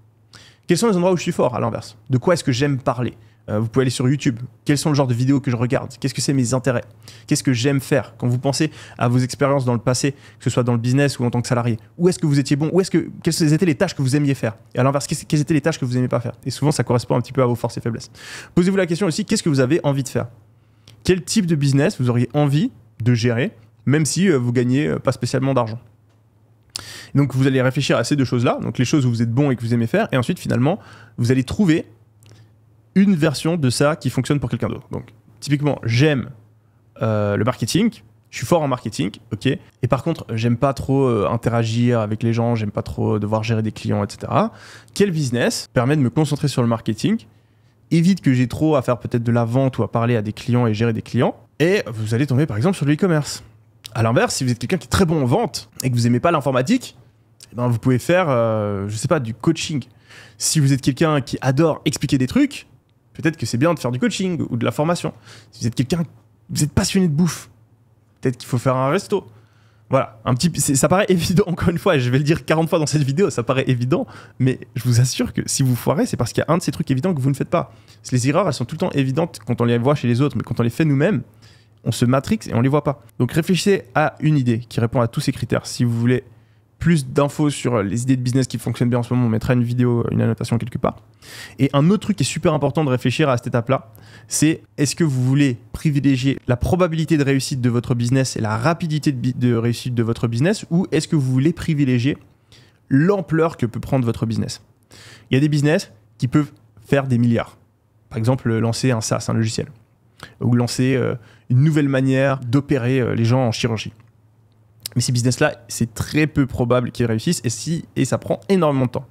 Quels sont les endroits où je suis fort, à l'inverse? De quoi est-ce que j'aime parler? Vous pouvez aller sur YouTube. Quels sont le genre de vidéos que je regarde? Qu'est-ce que c'est mes intérêts? Qu'est-ce que j'aime faire? Quand vous pensez à vos expériences dans le passé, que ce soit dans le business ou en tant que salarié, où est-ce que vous étiez bon? Quelles étaient les tâches que vous aimiez faire? Et à l'inverse, quelles étaient les tâches que vous n'aimez pas faire? Et souvent, ça correspond un petit peu à vos forces et faiblesses. Posez-vous la question aussi, qu'est-ce que vous avez envie de faire? Quel type de business vous auriez envie de gérer, même si vous gagnez pas spécialement d'argent? Donc vous allez réfléchir à ces 2 choses-là, donc les choses où vous êtes bon et que vous aimez faire, et ensuite finalement, vous allez trouver une version de ça qui fonctionne pour quelqu'un d'autre. Donc typiquement, j'aime le marketing, je suis fort en marketing, ok, et par contre, j'aime pas trop interagir avec les gens, j'aime pas trop devoir gérer des clients, etc. Quel business permet de me concentrer sur le marketing, évite que j'ai trop à faire peut-être de la vente ou à parler à des clients et gérer des clients, et vous allez tomber par exemple sur le e-commerce. À l'inverse, si vous êtes quelqu'un qui est très bon en vente et que vous n'aimez pas l'informatique, eh ben vous pouvez faire, je sais pas, du coaching. Si vous êtes quelqu'un qui adore expliquer des trucs, peut-être que c'est bien de faire du coaching ou de la formation. Si vous êtes quelqu'un, vous êtes passionné de bouffe, peut-être qu'il faut faire un resto. Voilà, ça paraît évident, encore une fois, et je vais le dire 40 fois dans cette vidéo, ça paraît évident, mais je vous assure que si vous foirez, c'est parce qu'il y a un de ces trucs évidents que vous ne faites pas. Les erreurs, elles sont tout le temps évidentes quand on les voit chez les autres, mais quand on les fait nous-mêmes, on se matrix et on les voit pas. Donc réfléchissez à une idée qui répond à tous ces critères. Si vous voulez plus d'infos sur les idées de business qui fonctionnent bien en ce moment, on mettra une vidéo, une annotation quelque part. Et un autre truc qui est super important de réfléchir à cette étape-là, c'est est-ce que vous voulez privilégier la probabilité de réussite de votre business et la rapidité de réussite de votre business, ou est-ce que vous voulez privilégier l'ampleur que peut prendre votre business? Il y a des business qui peuvent faire des milliards. Par exemple, lancer un SaaS, un logiciel, ou lancer une nouvelle manière d'opérer les gens en chirurgie. Mais ces business-là, c'est très peu probable qu'ils réussissent et ça prend énormément de temps.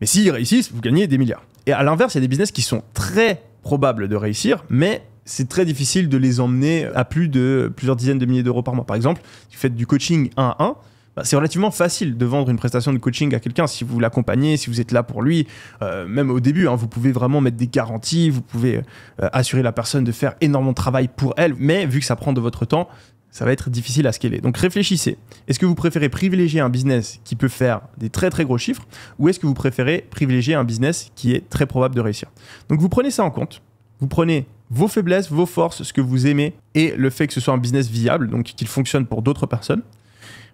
Mais s'ils réussissent, vous gagnez des milliards. Et à l'inverse, il y a des business qui sont très probables de réussir, mais c'est très difficile de les emmener à plusieurs dizaines de milliers d'euros par mois. Par exemple, si vous faites du coaching 1 à 1, c'est relativement facile de vendre une prestation de coaching à quelqu'un si vous l'accompagnez, si vous êtes là pour lui. Même au début, vous pouvez vraiment mettre des garanties, vous pouvez assurer la personne de faire énormément de travail pour elle, mais vu que ça prend de votre temps, ça va être difficile à scaler. Donc réfléchissez. Est-ce que vous préférez privilégier un business qui peut faire des très très gros chiffres, ou est-ce que vous préférez privilégier un business qui est très probable de réussir? Donc vous prenez ça en compte, vous prenez vos faiblesses, vos forces, ce que vous aimez et le fait que ce soit un business viable, donc qu'il fonctionne pour d'autres personnes.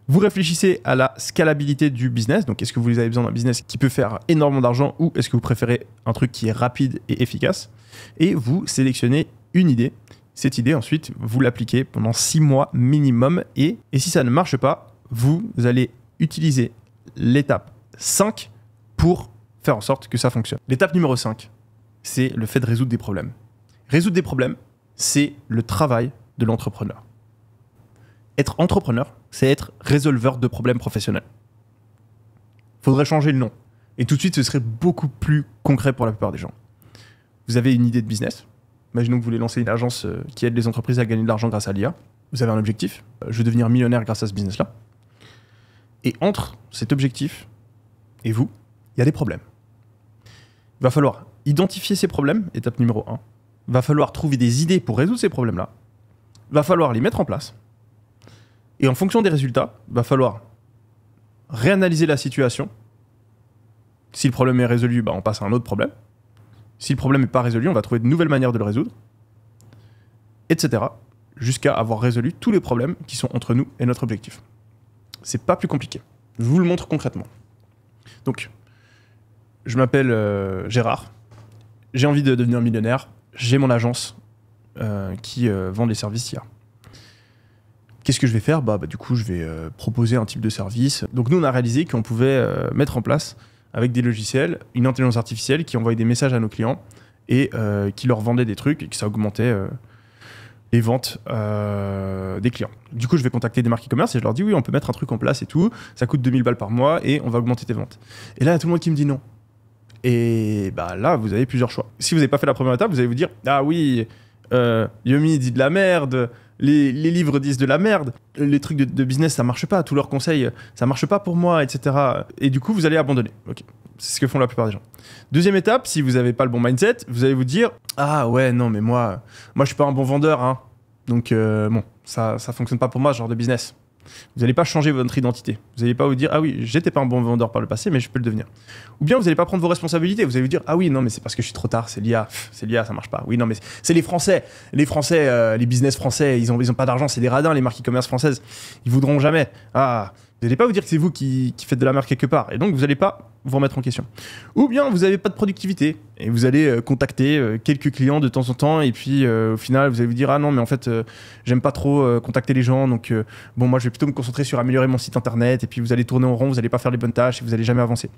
Vous réfléchissez à la scalabilité du business, donc est-ce que vous avez besoin d'un business qui peut faire énormément d'argent ou est-ce que vous préférez un truc qui est rapide et efficace? Et vous sélectionnez une idée. Cette idée, ensuite, vous l'appliquez pendant 6 mois minimum et si ça ne marche pas, vous allez utiliser l'étape 5 pour faire en sorte que ça fonctionne. L'étape numéro 5, c'est le fait de résoudre des problèmes. Résoudre des problèmes, c'est le travail de l'entrepreneur. Être entrepreneur, c'est être résolveur de problèmes professionnels. Faudrait changer le nom. Et tout de suite, ce serait beaucoup plus concret pour la plupart des gens. Vous avez une idée de business. Imaginons que vous voulez lancer une agence qui aide les entreprises à gagner de l'argent grâce à l'IA. Vous avez un objectif. Je veux devenir millionnaire grâce à ce business-là. Et entre cet objectif et vous, il y a des problèmes. Il va falloir identifier ces problèmes, étape numéro 1. Il va falloir trouver des idées pour résoudre ces problèmes-là. Il va falloir les mettre en place. Et en fonction des résultats, il va falloir réanalyser la situation. Si le problème est résolu, on passe à un autre problème. Si le problème n'est pas résolu, on va trouver de nouvelles manières de le résoudre, etc. Jusqu'à avoir résolu tous les problèmes qui sont entre nous et notre objectif. C'est pas plus compliqué. Je vous le montre concrètement. Donc, je m'appelle Gérard. J'ai envie de devenir millionnaire. J'ai mon agence qui vend des services IA. Qu'est-ce que je vais faire? Du coup, je vais proposer un type de service. Donc nous, on a réalisé qu'on pouvait mettre en place, avec des logiciels, une intelligence artificielle qui envoyait des messages à nos clients et qui leur vendait des trucs et que ça augmentait les ventes des clients. Du coup, je vais contacter des marques e-commerce et je leur dis oui, on peut mettre un truc en place et tout. Ça coûte 2000 balles par mois et on va augmenter tes ventes. Et là, il y a tout le monde qui me dit non. Et là, vous avez plusieurs choix. Si vous n'avez pas fait la première étape, vous allez vous dire ah oui, Yomi dit de la merde. Les livres disent de la merde, les trucs de business ça marche pas, tous leurs conseils ça marche pas pour moi, etc. Et du coup vous allez abandonner. Okay. C'est ce que font la plupart des gens. Deuxième étape, si vous n'avez pas le bon mindset, vous allez vous dire ah ouais non mais moi je suis pas un bon vendeur hein. Donc bon ça fonctionne pas pour moi ce genre de business. Vous n'allez pas changer votre identité. Vous n'allez pas vous dire ah oui j'étais pas un bon vendeur par le passé mais je peux le devenir. Ou bien vous n'allez pas prendre vos responsabilités. Vous allez vous dire ah oui non mais c'est parce que je suis trop tard, c'est l'IA ça marche pas. Oui non mais c'est les Français, les business français ils ont pas d'argent, c'est des radins les marques e-commerce françaises, ils voudront jamais. Ah vous n'allez pas vous dire que c'est vous qui faites de la merde quelque part et donc vous n'allez pas vous remettre en question. Ou bien vous n'avez pas de productivité et vous allez contacter quelques clients de temps en temps et puis au final vous allez vous dire ah non mais en fait j'aime pas trop contacter les gens donc bon moi je vais plutôt me concentrer sur améliorer mon site internet et puis vous allez tourner en rond, vous n'allez pas faire les bonnes tâches et vous n'allez jamais avancer.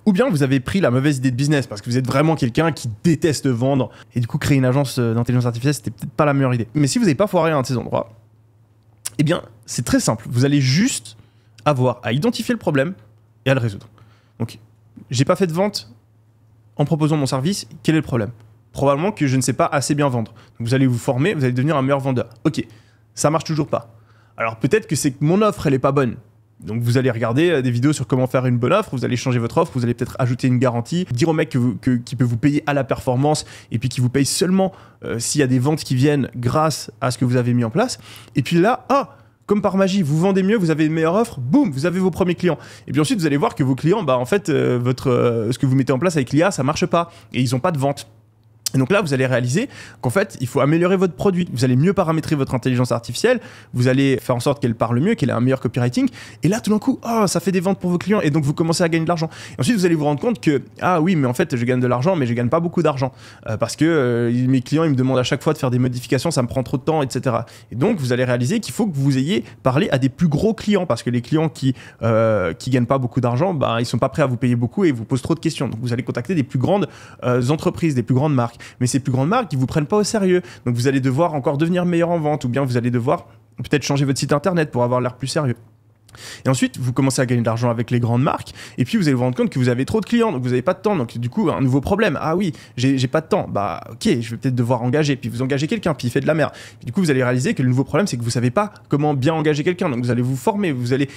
Ou bien vous avez pris la mauvaise idée de business parce que vous êtes vraiment quelqu'un qui déteste vendre et du coup créer une agence d'intelligence artificielle c'était peut-être pas la meilleure idée. Mais si vous n'avez pas foiré à un de ces endroits, eh bien c'est très simple, vous allez juste avoir à identifier le problème et à le résoudre. Donc j'ai pas fait de vente en proposant mon service, quel est le problème? Probablement que je ne sais pas assez bien vendre. Donc vous allez vous former, vous allez devenir un meilleur vendeur. Ok, ça marche toujours pas. Alors peut-être que c'est que mon offre elle est pas bonne. Donc vous allez regarder des vidéos sur comment faire une bonne offre, vous allez changer votre offre, vous allez peut-être ajouter une garantie, dire au mec qui peut vous payer à la performance et puis qui vous paye seulement s'il y a des ventes qui viennent grâce à ce que vous avez mis en place. Et puis là, comme par magie, vous vendez mieux, vous avez une meilleure offre, boum, vous avez vos premiers clients. Et puis ensuite, vous allez voir que vos clients, en fait, ce que vous mettez en place avec l'IA, ça marche pas et ils n'ont pas de vente. Et donc là, vous allez réaliser qu'en fait, il faut améliorer votre produit. Vous allez mieux paramétrer votre intelligence artificielle. Vous allez faire en sorte qu'elle parle mieux, qu'elle ait un meilleur copywriting. Et là, tout d'un coup, ça fait des ventes pour vos clients. Et donc, vous commencez à gagner de l'argent. Et ensuite, vous allez vous rendre compte que, ah oui, mais en fait, je gagne de l'argent, mais je gagne pas beaucoup d'argent. Parce que mes clients, ils me demandent à chaque fois de faire des modifications, ça me prend trop de temps, etc. Et donc, vous allez réaliser qu'il faut que vous ayez parlé à des plus gros clients. Parce que les clients qui gagnent pas beaucoup d'argent, ils sont pas prêts à vous payer beaucoup et vous posent trop de questions. Donc, vous allez contacter des plus grandes entreprises, des plus grandes marques. Mais ces plus grandes marques, ils vous prennent pas au sérieux. Donc vous allez devoir encore devenir meilleur en vente ou bien vous allez devoir peut-être changer votre site internet pour avoir l'air plus sérieux. Et ensuite, vous commencez à gagner de l'argent avec les grandes marques et puis vous allez vous rendre compte que vous avez trop de clients, donc vous n'avez pas de temps. Donc du coup, un nouveau problème. Ah oui, j'ai pas de temps. Ok, je vais peut-être devoir engager. Puis vous engagez quelqu'un, puis il fait de la merde. Puis, du coup, vous allez réaliser que le nouveau problème, c'est que vous savez pas comment bien engager quelqu'un. Donc vous allez vous former, vous allez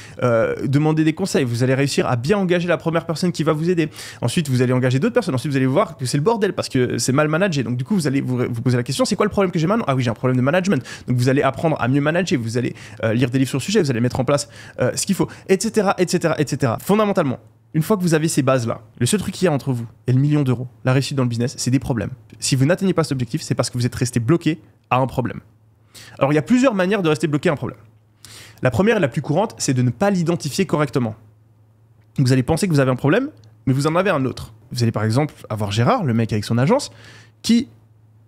demander des conseils, vous allez réussir à bien engager la première personne qui va vous aider. Ensuite, vous allez engager d'autres personnes. Ensuite, vous allez voir que c'est le bordel parce que c'est mal managé. Donc du coup, vous allez vous poser la question, c'est quoi le problème que j'ai maintenant? Ah oui, j'ai un problème de management. Donc vous allez apprendre à mieux manager. Vous allez lire des livres sur le sujet. Vous allez mettre en place ce qu'il faut, etc., etc., etc. Fondamentalement, Une fois que vous avez ces bases-là, le seul truc qu'il y a entre vous et le million d'euros, la réussite dans le business, c'est des problèmes. Si vous n'atteignez pas cet objectif, c'est parce que vous êtes resté bloqué à un problème. Alors, il y a plusieurs manières de rester bloqué à un problème. La première et la plus courante, c'est de ne pas l'identifier correctement. Vous allez penser que vous avez un problème, mais vous en avez un autre. Vous allez par exemple avoir Gérard, le mec avec son agence, qui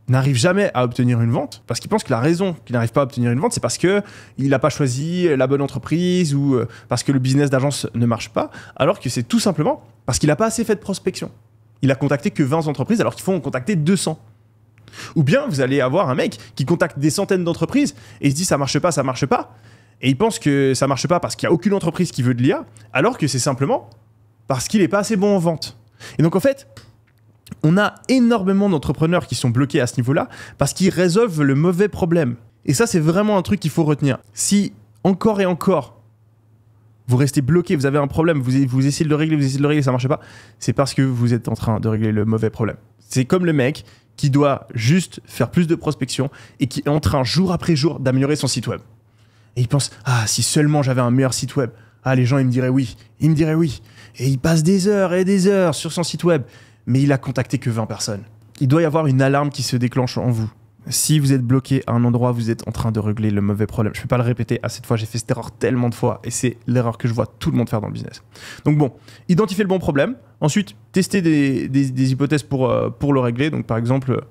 n'arrive jamais à obtenir une vente parce qu'il pense que la raison qu'il n'arrive pas à obtenir une vente, c'est parce qu'il n'a pas choisi la bonne entreprise ou parce que le business d'agence ne marche pas, alors que c'est tout simplement parce qu'il n'a pas assez fait de prospection. Il a contacté que 20 entreprises alors qu'il faut en contacter 200. Ou bien vous allez avoir un mec qui contacte des centaines d'entreprises et il se dit ça marche pas, et il pense que ça marche pas parce qu'il n'y a aucune entreprise qui veut de l'IA, alors que c'est simplement parce qu'il n'est pas assez bon en vente. Et donc en fait, on a énormément d'entrepreneurs qui sont bloqués à ce niveau-là parce qu'ils résolvent le mauvais problème. Et ça, c'est vraiment un truc qu'il faut retenir. Si encore et encore, vous restez bloqué, vous avez un problème, vous essayez de le régler, ça ne marche pas, c'est parce que vous êtes en train de régler le mauvais problème. C'est comme le mec qui doit juste faire plus de prospection et qui est en train, jour après jour, d'améliorer son site web. Et il pense, si seulement j'avais un meilleur site web, les gens, ils me diraient oui. Et il passe des heures et des heures sur son site web. Mais il a contacté que 20 personnes. Il doit y avoir une alarme qui se déclenche en vous. Si vous êtes bloqué à un endroit, vous êtes en train de régler le mauvais problème. Je ne peux pas le répéter à cette fois, j'ai fait cette erreur tellement de fois et c'est l'erreur que je vois tout le monde faire dans le business. Donc bon, identifiez le bon problème. Ensuite, testez des hypothèses pour le régler. Donc par exemple,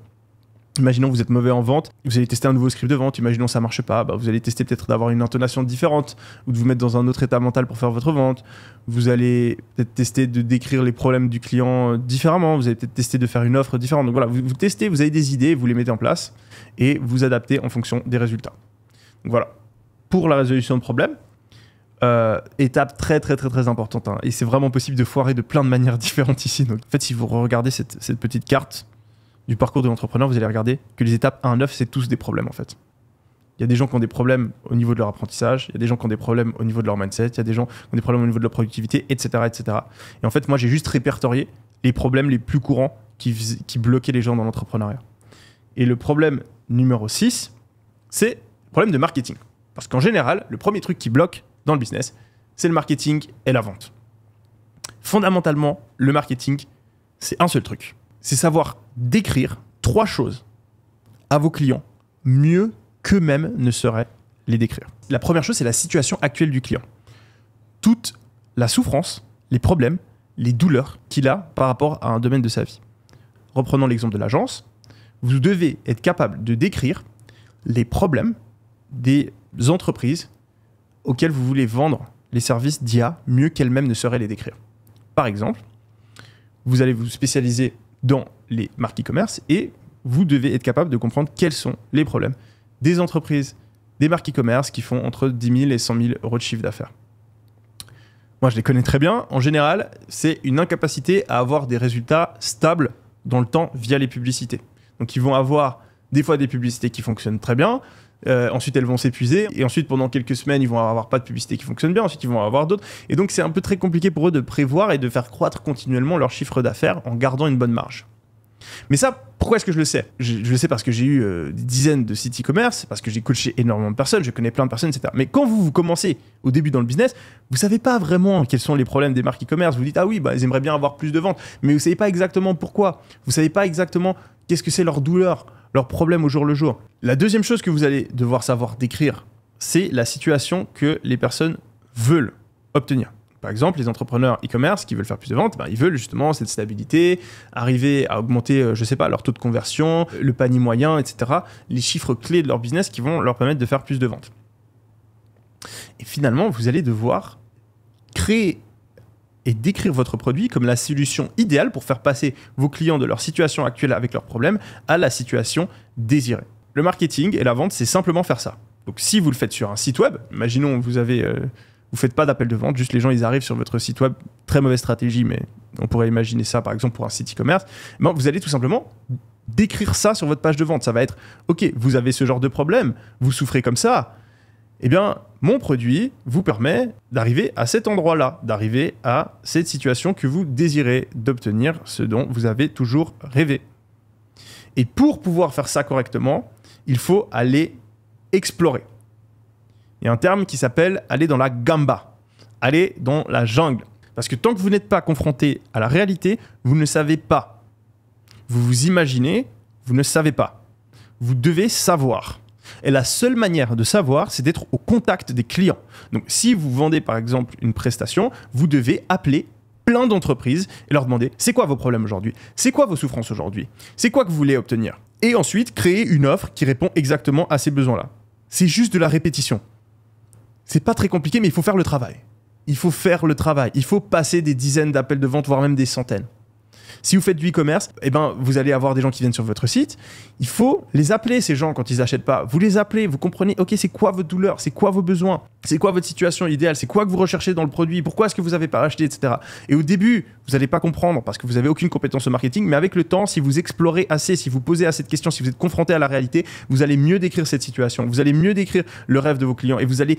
imaginons que vous êtes mauvais en vente, vous allez tester un nouveau script de vente, imaginons que ça ne marche pas, vous allez tester peut-être d'avoir une intonation différente ou de vous mettre dans un autre état mental pour faire votre vente. Vous allez peut-être tester de décrire les problèmes du client différemment, vous allez peut-être tester de faire une offre différente. Donc voilà, vous testez, vous avez des idées, vous les mettez en place et vous adaptez en fonction des résultats. Donc voilà, pour la résolution de problèmes, étape très très très très importante, hein, et c'est vraiment possible de foirer de plein de manières différentes ici. Donc en fait, si vous regardez cette petite carte du parcours de l'entrepreneur, vous allez regarder que les étapes 1 à 9, c'est tous des problèmes en fait. Il y a des gens qui ont des problèmes au niveau de leur apprentissage, il y a des gens qui ont des problèmes au niveau de leur mindset, il y a des gens qui ont des problèmes au niveau de leur productivité, etc., etc. Et en fait, moi, j'ai juste répertorié les problèmes les plus courants qui bloquaient les gens dans l'entrepreneuriat. Et le problème numéro 6, c'est le problème de marketing. Parce qu'en général, le premier truc qui bloque dans le business, c'est le marketing et la vente. Fondamentalement, le marketing, c'est un seul truc. C'est savoir décrire 3 choses à vos clients mieux qu'eux-mêmes ne sauraient les décrire. La première chose, c'est la situation actuelle du client. Toute la souffrance, les problèmes, les douleurs qu'il a par rapport à un domaine de sa vie. Reprenons l'exemple de l'agence. Vous devez être capable de décrire les problèmes des entreprises auxquelles vous voulez vendre les services d'IA mieux qu'elles-mêmes ne sauraient les décrire. Par exemple, vous allez vous spécialiser dans les marques e-commerce et vous devez être capable de comprendre quels sont les problèmes des entreprises, des marques e-commerce qui font entre 10 000 et 100 000 euros de chiffre d'affaires. Moi, je les connais très bien. En général, c'est une incapacité à avoir des résultats stables dans le temps via les publicités. Donc, ils vont avoir des fois des publicités qui fonctionnent très bien. Ensuite, elles vont s'épuiser. Et ensuite, pendant quelques semaines, ils vont avoir pas de publicité qui fonctionne bien. Ensuite, ils vont en avoir d'autres. Et donc, c'est un peu très compliqué pour eux de prévoir et de faire croître continuellement leur chiffre d'affaires en gardant une bonne marge. Mais ça, pourquoi est-ce que je le sais ? Je le sais parce que j'ai eu des dizaines de sites e-commerce, parce que j'ai coaché énormément de personnes, je connais plein de personnes, etc. Mais quand vous commencez au début dans le business, vous ne savez pas vraiment quels sont les problèmes des marques e-commerce. Vous dites, ah oui, ils aimeraient bien avoir plus de ventes. Mais vous ne savez pas exactement pourquoi. Vous ne savez pas exactement qu'est-ce que c'est leur douleur, leurs problèmes au jour le jour. La deuxième chose que vous allez devoir savoir décrire, c'est la situation que les personnes veulent obtenir. Par exemple, les entrepreneurs e-commerce qui veulent faire plus de ventes, ils veulent justement cette stabilité, arriver à augmenter, leur taux de conversion, le panier moyen, etc. Les chiffres clés de leur business qui vont leur permettre de faire plus de ventes. Et finalement, vous allez devoir créer et décrire votre produit comme la solution idéale pour faire passer vos clients de leur situation actuelle avec leurs problèmes à la situation désirée. Le marketing et la vente, c'est simplement faire ça. Donc si vous le faites sur un site web, imaginons vous faites pas d'appel de vente, juste les gens ils arrivent sur votre site web, très mauvaise stratégie, mais on pourrait imaginer ça par exemple pour un site e-commerce, vous allez tout simplement décrire ça sur votre page de vente. Ça va être, ok, vous avez ce genre de problème, vous souffrez comme ça, eh bien mon produit vous permet d'arriver à cet endroit-là, d'arriver à cette situation que vous désirez, d'obtenir ce dont vous avez toujours rêvé. Et pour pouvoir faire ça correctement, il faut aller explorer. Il y a un terme qui s'appelle aller dans la gamba, aller dans la jungle. Parce que tant que vous n'êtes pas confronté à la réalité, vous ne savez pas. Vous vous imaginez, vous ne savez pas. Vous devez savoir. Et la seule manière de savoir, c'est d'être au contact des clients. Donc, si vous vendez par exemple une prestation, vous devez appeler plein d'entreprises et leur demander c'est quoi vos problèmes aujourd'hui? C'est quoi vos souffrances aujourd'hui? C'est quoi que vous voulez obtenir? Et ensuite, créer une offre qui répond exactement à ces besoins-là. C'est juste de la répétition. C'est pas très compliqué, mais il faut faire le travail. Il faut faire le travail. Il faut passer des dizaines d'appels de vente, voire même des centaines. Si vous faites du e-commerce, eh ben, vous allez avoir des gens qui viennent sur votre site. Il faut les appeler, ces gens, quand ils n'achètent pas. Vous les appelez, vous comprenez, ok, c'est quoi votre douleur, c'est quoi vos besoins, c'est quoi votre situation idéale, c'est quoi que vous recherchez dans le produit, pourquoi est-ce que vous n'avez pas acheté, etc. Et au début, vous n'allez pas comprendre parce que vous n'avez aucune compétence au marketing, mais avec le temps, si vous explorez assez, si vous posez assez de questions, si vous êtes confronté à la réalité, vous allez mieux décrire cette situation, vous allez mieux décrire le rêve de vos clients et vous allez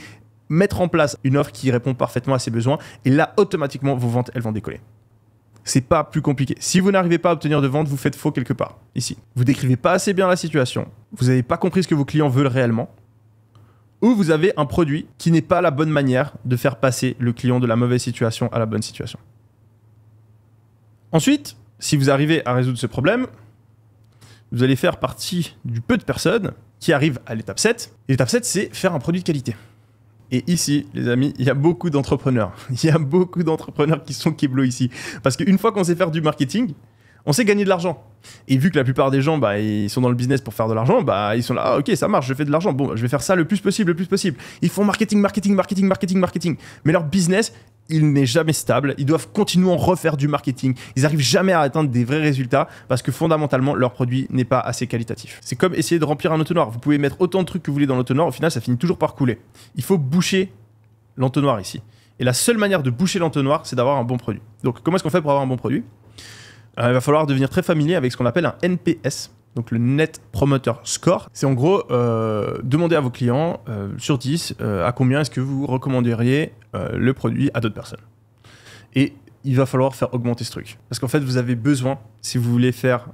mettre en place une offre qui répond parfaitement à ses besoins. Et là, automatiquement, vos ventes, elles vont décoller. C'est pas plus compliqué. Si vous n'arrivez pas à obtenir de vente, vous faites faux quelque part, ici. Vous décrivez pas assez bien la situation, vous n'avez pas compris ce que vos clients veulent réellement, ou vous avez un produit qui n'est pas la bonne manière de faire passer le client de la mauvaise situation à la bonne situation. Ensuite, si vous arrivez à résoudre ce problème, vous allez faire partie du peu de personnes qui arrivent à l'étape 7. Et l'étape 7, c'est faire un produit de qualité. Et ici, les amis, il y a beaucoup d'entrepreneurs. Il y a beaucoup d'entrepreneurs qui sont keblo ici. Parce qu'une fois qu'on sait faire du marketing, on sait gagner de l'argent. Et vu que la plupart des gens, ils sont dans le business pour faire de l'argent, ils sont là, ah, ok, ça marche, je fais de l'argent. Bon, je vais faire ça le plus possible, le plus possible. Ils font marketing. Mais leur business, il n'est jamais stable. Ils doivent continuer à refaire du marketing. Ils n'arrivent jamais à atteindre des vrais résultats parce que fondamentalement, leur produit n'est pas assez qualitatif. C'est comme essayer de remplir un entonnoir. Vous pouvez mettre autant de trucs que vous voulez dans l'entonnoir, au final, ça finit toujours par couler. Il faut boucher l'entonnoir ici. Et la seule manière de boucher l'entonnoir, c'est d'avoir un bon produit. Donc, comment est-ce qu'on fait pour avoir un bon produit ? Il va falloir devenir très familier avec ce qu'on appelle un NPS, donc le Net Promoter Score. C'est en gros demander à vos clients sur 10 à combien est-ce que vous recommanderiez le produit à d'autres personnes. Et il va falloir faire augmenter ce truc. Parce qu'en fait, vous avez besoin, si vous voulez faire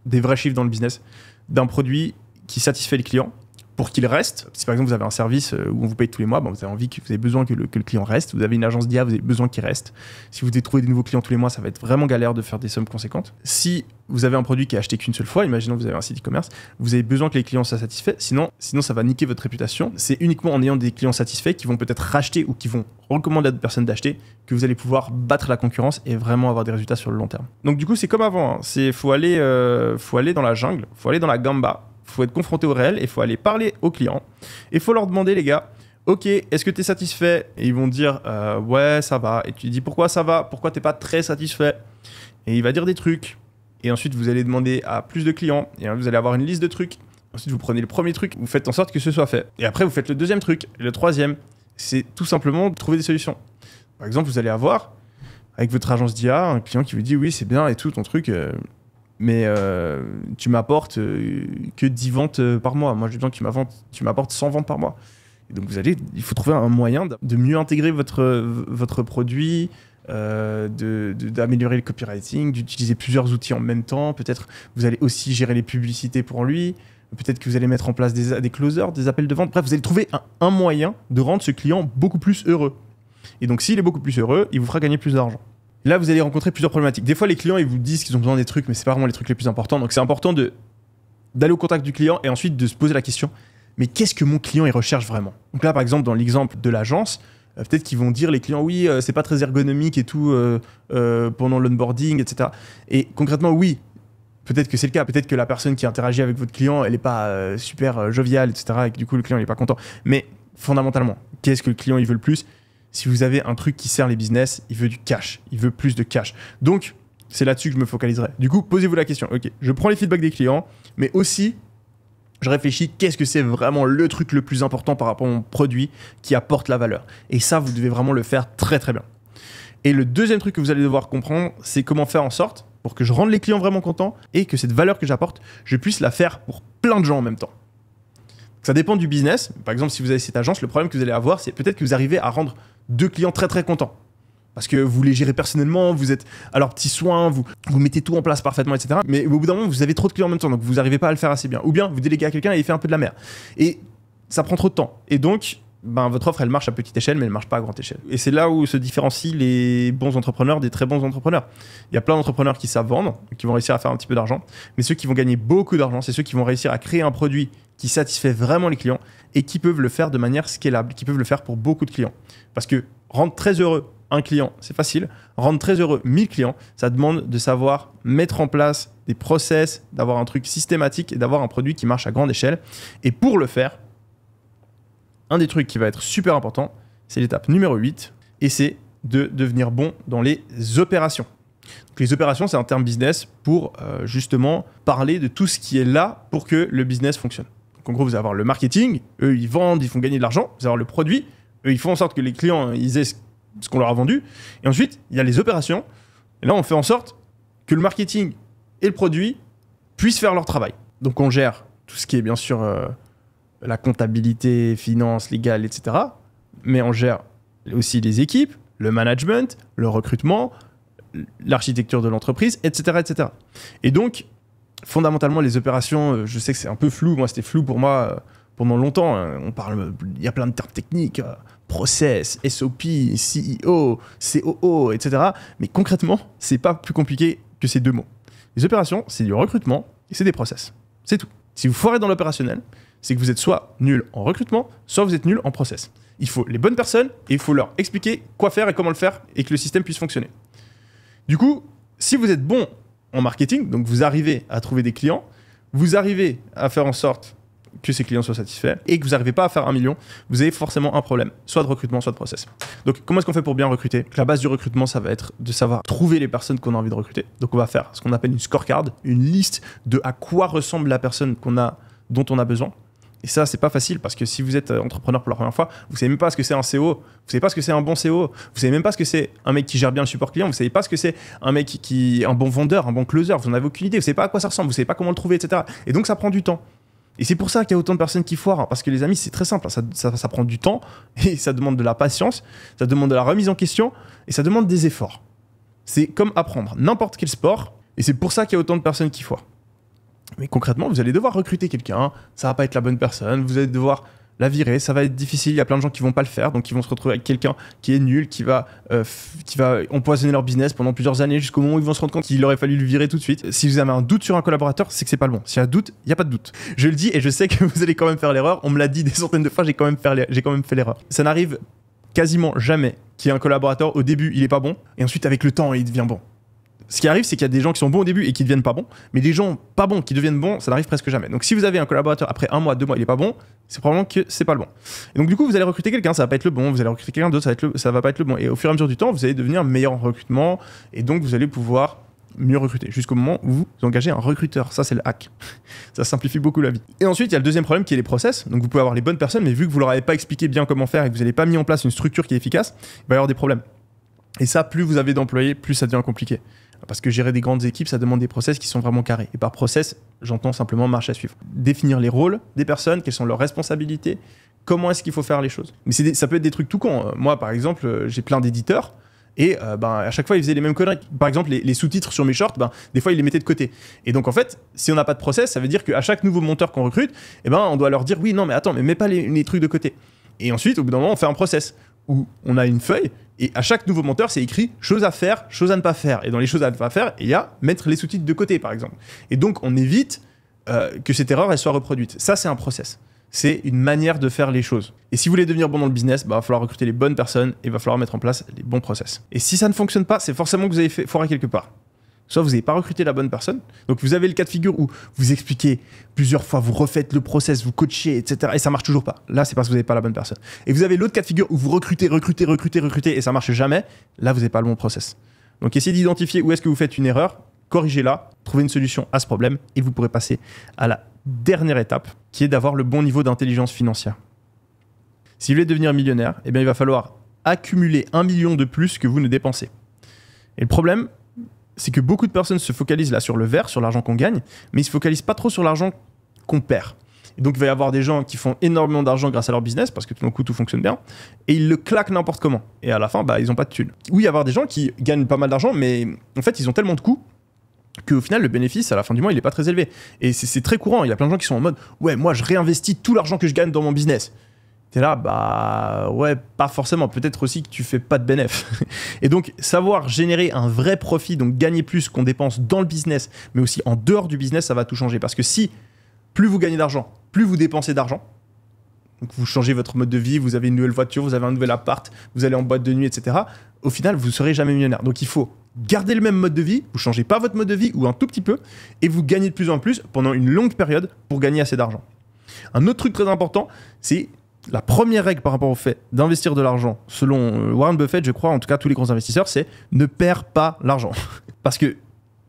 des vrais chiffres dans le business, d'un produit qui satisfait les clients pour qu'il reste. Si par exemple vous avez un service où on vous paye tous les mois, vous avez besoin que le client reste. Vous avez une agence d'IA, vous avez besoin qu'il reste. Si vous devez trouver des nouveaux clients tous les mois, ça va être vraiment galère de faire des sommes conséquentes. Si vous avez un produit qui est acheté qu'une seule fois, imaginons que vous avez un site e-commerce, vous avez besoin que les clients soient satisfaits, sinon ça va niquer votre réputation. C'est uniquement en ayant des clients satisfaits qui vont peut-être racheter ou qui vont recommander à d'autres personnes d'acheter que vous allez pouvoir battre la concurrence et vraiment avoir des résultats sur le long terme. Donc du coup, c'est comme avant, faut aller dans la jungle, faut aller dans la gamba. Il faut être confronté au réel et il faut aller parler aux clients. Et il faut leur demander, les gars, ok, est-ce que tu es satisfait? Et ils vont dire, ouais, ça va. Et tu dis, pourquoi ça va? Pourquoi tu n'es pas très satisfait? Et il va dire des trucs. Et ensuite, vous allez demander à plus de clients. Et vous allez avoir une liste de trucs. Ensuite, vous prenez le premier truc, vous faites en sorte que ce soit fait. Et après, vous faites le deuxième truc. Et le troisième, c'est tout simplement de trouver des solutions. Par exemple, vous allez avoir, avec votre agence d'IA, un client qui vous dit, oui, c'est bien et tout, ton truc... mais tu m'apportes que 10 ventes par mois. Moi, j'ai besoin que tu m'apportes 100 ventes par mois. Et donc, il faut trouver un moyen de mieux intégrer votre produit, d'améliorer le copywriting, d'utiliser plusieurs outils en même temps. Peut-être vous allez aussi gérer les publicités pour lui. Peut-être que vous allez mettre en place des closers, des appels de vente. Bref, vous allez trouver un moyen de rendre ce client beaucoup plus heureux. Et donc, s'il est beaucoup plus heureux, il vous fera gagner plus d'argent. Là, vous allez rencontrer plusieurs problématiques. Des fois, les clients, ils vous disent qu'ils ont besoin des trucs, mais c'est pas vraiment les trucs les plus importants. Donc, c'est important d'aller au contact du client et ensuite de se poser la question, mais qu'est-ce que mon client il recherche vraiment? Donc là, par exemple, dans l'exemple de l'agence, peut-être qu'ils vont dire les clients, oui, c'est pas très ergonomique et tout pendant l'onboarding, etc. Et concrètement, oui, peut-être que c'est le cas. Peut-être que la personne qui interagit avec votre client, elle n'est pas super joviale, etc. Et que du coup, le client n'est pas content. Mais fondamentalement, qu'est-ce que le client il veut le plus? Si vous avez un truc qui sert les business, il veut du cash, il veut plus de cash. Donc, c'est là-dessus que je me focaliserai. Du coup, posez-vous la question. Ok, je prends les feedbacks des clients, mais aussi, je réfléchis qu'est-ce que c'est vraiment le truc le plus important par rapport à mon produit qui apporte la valeur. Et ça, vous devez vraiment le faire très très bien. Et le deuxième truc que vous allez devoir comprendre, c'est comment faire en sorte pour que je rende les clients vraiment contents et que cette valeur que j'apporte, je puisse la faire pour plein de gens en même temps. Ça dépend du business. Par exemple, si vous avez cette agence, le problème que vous allez avoir, c'est peut-être que vous arrivez à rendre 2 clients très très contents. Parce que vous les gérez personnellement, vous êtes à leurs petits soins, vous mettez tout en place parfaitement, etc. Mais au bout d'un moment, vous avez trop de clients en même temps, donc vous n'arrivez pas à le faire assez bien. Ou bien vous déléguez à quelqu'un et il fait un peu de la merde. Et ça prend trop de temps. Et donc, ben, votre offre, elle marche à petite échelle, mais elle ne marche pas à grande échelle. Et c'est là où se différencient les bons entrepreneurs des très bons entrepreneurs. Il y a plein d'entrepreneurs qui savent vendre, qui vont réussir à faire un petit peu d'argent, mais ceux qui vont gagner beaucoup d'argent, c'est ceux qui vont réussir à créer un produit qui satisfait vraiment les clients et qui peuvent le faire de manière scalable, qui peuvent le faire pour beaucoup de clients. Parce que rendre très heureux un client, c'est facile. Rendre très heureux 1000 clients, ça demande de savoir mettre en place des process, d'avoir un truc systématique et d'avoir un produit qui marche à grande échelle. Et pour le faire, un des trucs qui va être super important, c'est l'étape numéro 8, et c'est de devenir bon dans les opérations. Donc, les opérations, c'est un terme business pour justement parler de tout ce qui est là pour que le business fonctionne. Donc, en gros, vous allez avoir le marketing, eux, ils vendent, ils font gagner de l'argent. Vous allez avoir le produit, eux, ils font en sorte que les clients ils aient ce qu'on leur a vendu. Et ensuite, il y a les opérations. Et là, on fait en sorte que le marketing et le produit puissent faire leur travail. Donc, on gère tout ce qui est bien sûr la comptabilité, finance, légale, etc. Mais on gère aussi les équipes, le management, le recrutement, l'architecture de l'entreprise, etc., etc. Et donc, fondamentalement, les opérations, je sais que c'est un peu flou. Moi, c'était flou pour moi pendant longtemps. Il y a plein de termes techniques, process, SOP, CEO, COO, etc. Mais concrètement, c'est pas plus compliqué que ces deux mots. Les opérations, c'est du recrutement et c'est des process. C'est tout. Si vous foirez dans l'opérationnel, c'est que vous êtes soit nul en recrutement, soit vous êtes nul en process. Il faut les bonnes personnes et il faut leur expliquer quoi faire et comment le faire et que le système puisse fonctionner. Du coup, si vous êtes bon en marketing, donc vous arrivez à trouver des clients, vous arrivez à faire en sorte que ces clients soient satisfaits et que vous n'arrivez pas à faire 1 million, vous avez forcément un problème, soit de recrutement, soit de process. Donc, comment est-ce qu'on fait pour bien recruter ? La base du recrutement, ça va être de savoir trouver les personnes qu'on a envie de recruter. Donc, on va faire ce qu'on appelle une scorecard, une liste de à quoi ressemble la personne dont on a besoin. Et ça, c'est pas facile parce que si vous êtes entrepreneur pour la première fois, vous savez même pas ce que c'est un CO, vous savez pas ce que c'est un bon CO, vous savez même pas ce que c'est un mec qui gère bien le support client, vous savez pas ce que c'est un mec qui est un bon vendeur, un bon closer, vous n'en avez aucune idée, vous savez pas à quoi ça ressemble, vous savez pas comment le trouver, etc. Et donc ça prend du temps. Et c'est pour ça qu'il y a autant de personnes qui foirent, hein, parce que les amis, c'est très simple, ça prend du temps et ça demande de la patience, ça demande de la remise en question et ça demande des efforts. C'est comme apprendre n'importe quel sport et c'est pour ça qu'il y a autant de personnes qui foirent. Mais concrètement, vous allez devoir recruter quelqu'un, ça va pas être la bonne personne, vous allez devoir la virer, ça va être difficile, il y a plein de gens qui vont pas le faire, donc ils vont se retrouver avec quelqu'un qui est nul, qui va empoisonner leur business pendant plusieurs années jusqu'au moment où ils vont se rendre compte qu'il aurait fallu le virer tout de suite. Si vous avez un doute sur un collaborateur, c'est que c'est pas le bon. S'il y a un doute, il y a pas de doute. Je le dis et je sais que vous allez quand même faire l'erreur, on me l'a dit des centaines de fois, j'ai quand même fait l'erreur. Ça n'arrive quasiment jamais qu'il y ait un collaborateur, au début il est pas bon, et ensuite avec le temps il devient bon. Ce qui arrive, c'est qu'il y a des gens qui sont bons au début et qui deviennent pas bons, mais des gens pas bons qui deviennent bons, ça n'arrive presque jamais. Donc si vous avez un collaborateur après 1 mois, 2 mois, il est pas bon, c'est probablement que c'est pas le bon. Et donc du coup, vous allez recruter quelqu'un, ça va pas être le bon, vous allez recruter quelqu'un d'autre, ça va pas être le bon. Et au fur et à mesure du temps, vous allez devenir meilleur en recrutement et donc vous allez pouvoir mieux recruter jusqu'au moment où vous engagez un recruteur. Ça, c'est le hack. Ça simplifie beaucoup la vie. Et ensuite, il y a le deuxième problème qui est les process. Donc vous pouvez avoir les bonnes personnes, mais vu que vous leur avez pas expliqué bien comment faire et que vous n'avez pas mis en place une structure qui est efficace, il va y avoir des problèmes. Et ça, plus vous avez d'employés, plus ça devient compliqué. Parce que gérer des grandes équipes, ça demande des process qui sont vraiment carrés. Et par process, j'entends simplement marche à suivre. Définir les rôles des personnes, quelles sont leurs responsabilités, comment est-ce qu'il faut faire les choses. Mais ça peut être des trucs tout cons. Moi, par exemple, j'ai plein d'éditeurs et à chaque fois, ils faisaient les mêmes conneries. Par exemple, les sous-titres sur mes shorts, des fois, ils les mettaient de côté. Et donc, en fait, si on n'a pas de process, ça veut dire qu'à chaque nouveau monteur qu'on recrute, on doit leur dire « Oui, non, mais attends, mais mets pas les trucs de côté. » Et ensuite, au bout d'un moment, on fait un process où on a une feuille et à chaque nouveau monteur, c'est écrit choses à faire, choses à ne pas faire. Et dans les choses à ne pas faire, il y a mettre les sous-titres de côté, par exemple. Et donc, on évite que cette erreur elle soit reproduite. Ça, c'est un process. C'est une manière de faire les choses. Et si vous voulez devenir bon dans le business, il va falloir recruter les bonnes personnes et il va falloir mettre en place les bons process. Et si ça ne fonctionne pas, c'est forcément que vous avez foiré quelque part. Soit vous n'avez pas recruté la bonne personne. Donc vous avez le cas de figure où vous expliquez plusieurs fois, vous refaites le process, vous coachez, etc. Et ça marche toujours pas. Là, c'est parce que vous n'avez pas la bonne personne. Et vous avez l'autre cas de figure où vous recrutez et ça marche jamais. Là, vous n'avez pas le bon process. Donc essayez d'identifier où est-ce que vous faites une erreur, corrigez-la, trouvez une solution à ce problème et vous pourrez passer à la dernière étape qui est d'avoir le bon niveau d'intelligence financière. Si vous voulez devenir millionnaire, il va falloir accumuler 1 million de plus que vous ne dépensez. Et le problème, c'est que beaucoup de personnes se focalisent là sur le vert, sur l'argent qu'on gagne, mais ils se focalisent pas trop sur l'argent qu'on perd. Et donc il va y avoir des gens qui font énormément d'argent grâce à leur business, parce que tout d'un coup tout fonctionne bien, et ils le claquent n'importe comment. Et à la fin, ils ont pas de thunes. Oui, il va y avoir des gens qui gagnent pas mal d'argent, mais en fait ils ont tellement de coûts qu'au final le bénéfice à la fin du mois il est pas très élevé. Et c'est très courant, il y a plein de gens qui sont en mode « Ouais, moi je réinvestis tout l'argent que je gagne dans mon business ». T'es là, bah ouais, pas forcément. Peut-être aussi que tu fais pas de bénéf. Et donc, savoir générer un vrai profit, donc gagner plus qu'on dépense dans le business, mais aussi en dehors du business, ça va tout changer. Parce que si plus vous gagnez d'argent, plus vous dépensez d'argent, donc vous changez votre mode de vie, vous avez une nouvelle voiture, vous avez un nouvel appart, vous allez en boîte de nuit, etc. Au final, vous ne serez jamais millionnaire. Donc il faut garder le même mode de vie, vous changez pas votre mode de vie ou un tout petit peu, et vous gagnez de plus en plus pendant une longue période pour gagner assez d'argent. Un autre truc très important, c'est la première règle par rapport au fait d'investir de l'argent, selon Warren Buffett, je crois, en tout cas tous les grands investisseurs, c'est ne perds pas l'argent. Parce que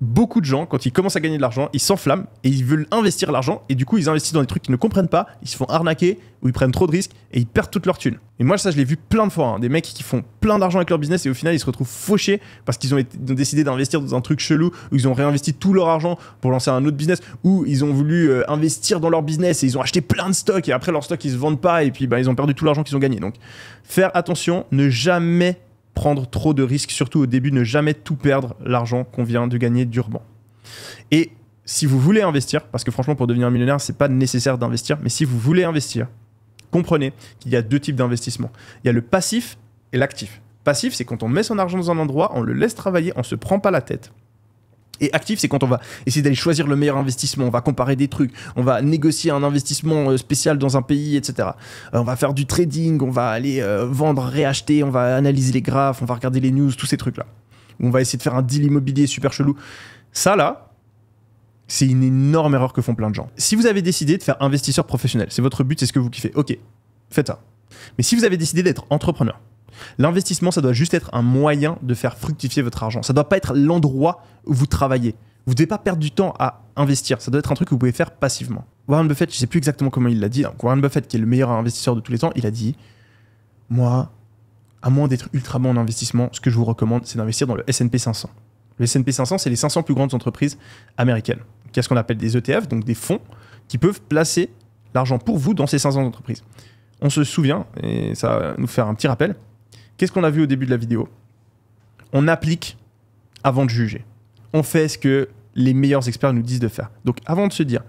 beaucoup de gens, quand ils commencent à gagner de l'argent, ils s'enflamment et ils veulent investir l'argent et du coup ils investissent dans des trucs qu'ils ne comprennent pas, ils se font arnaquer ou ils prennent trop de risques et ils perdent toute leur thune. Et moi ça je l'ai vu plein de fois, hein, des mecs qui font plein d'argent avec leur business et au final ils se retrouvent fauchés parce qu'ils ont décidé d'investir dans un truc chelou où ils ont réinvesti tout leur argent pour lancer un autre business ou ils ont voulu investir dans leur business et ils ont acheté plein de stocks et après leurs stocks ils se vendent pas et puis bah, ils ont perdu tout l'argent qu'ils ont gagné. Donc faire attention, ne jamais prendre trop de risques, surtout au début, ne jamais tout perdre l'argent qu'on vient de gagner durement. Et si vous voulez investir, parce que franchement pour devenir millionnaire, c'est pas nécessaire d'investir, mais si vous voulez investir, comprenez qu'il y a deux types d'investissement. Il y a le passif et l'actif. Passif, c'est quand on met son argent dans un endroit, on le laisse travailler, on se prend pas la tête. Et actif, c'est quand on va essayer d'aller choisir le meilleur investissement, on va comparer des trucs, on va négocier un investissement spécial dans un pays, etc. On va faire du trading, on va aller vendre, réacheter, on va analyser les graphes, on va regarder les news, tous ces trucs-là. On va essayer de faire un deal immobilier super chelou. Ça, là, c'est une énorme erreur que font plein de gens. Si vous avez décidé de faire investisseur professionnel, c'est votre but, c'est ce que vous kiffez, ok, faites ça. Mais si vous avez décidé d'être entrepreneur, l'investissement, ça doit juste être un moyen de faire fructifier votre argent. Ça ne doit pas être l'endroit où vous travaillez. Vous ne devez pas perdre du temps à investir. Ça doit être un truc que vous pouvez faire passivement. Warren Buffett, je ne sais plus exactement comment il l'a dit. Donc, Warren Buffett, qui est le meilleur investisseur de tous les temps, il a dit « Moi, à moins d'être ultra bon en investissement, ce que je vous recommande, c'est d'investir dans le S&P 500. » Le S&P 500, c'est les 500 plus grandes entreprises américaines. Qui a ce qu'on appelle des ETF, donc des fonds qui peuvent placer l'argent pour vous dans ces 500 entreprises. On se souvient, et ça va nous faire un petit rappel, qu'est-ce qu'on a vu au début de la vidéo? On applique avant de juger. On fait ce que les meilleurs experts nous disent de faire. Donc avant de se dire,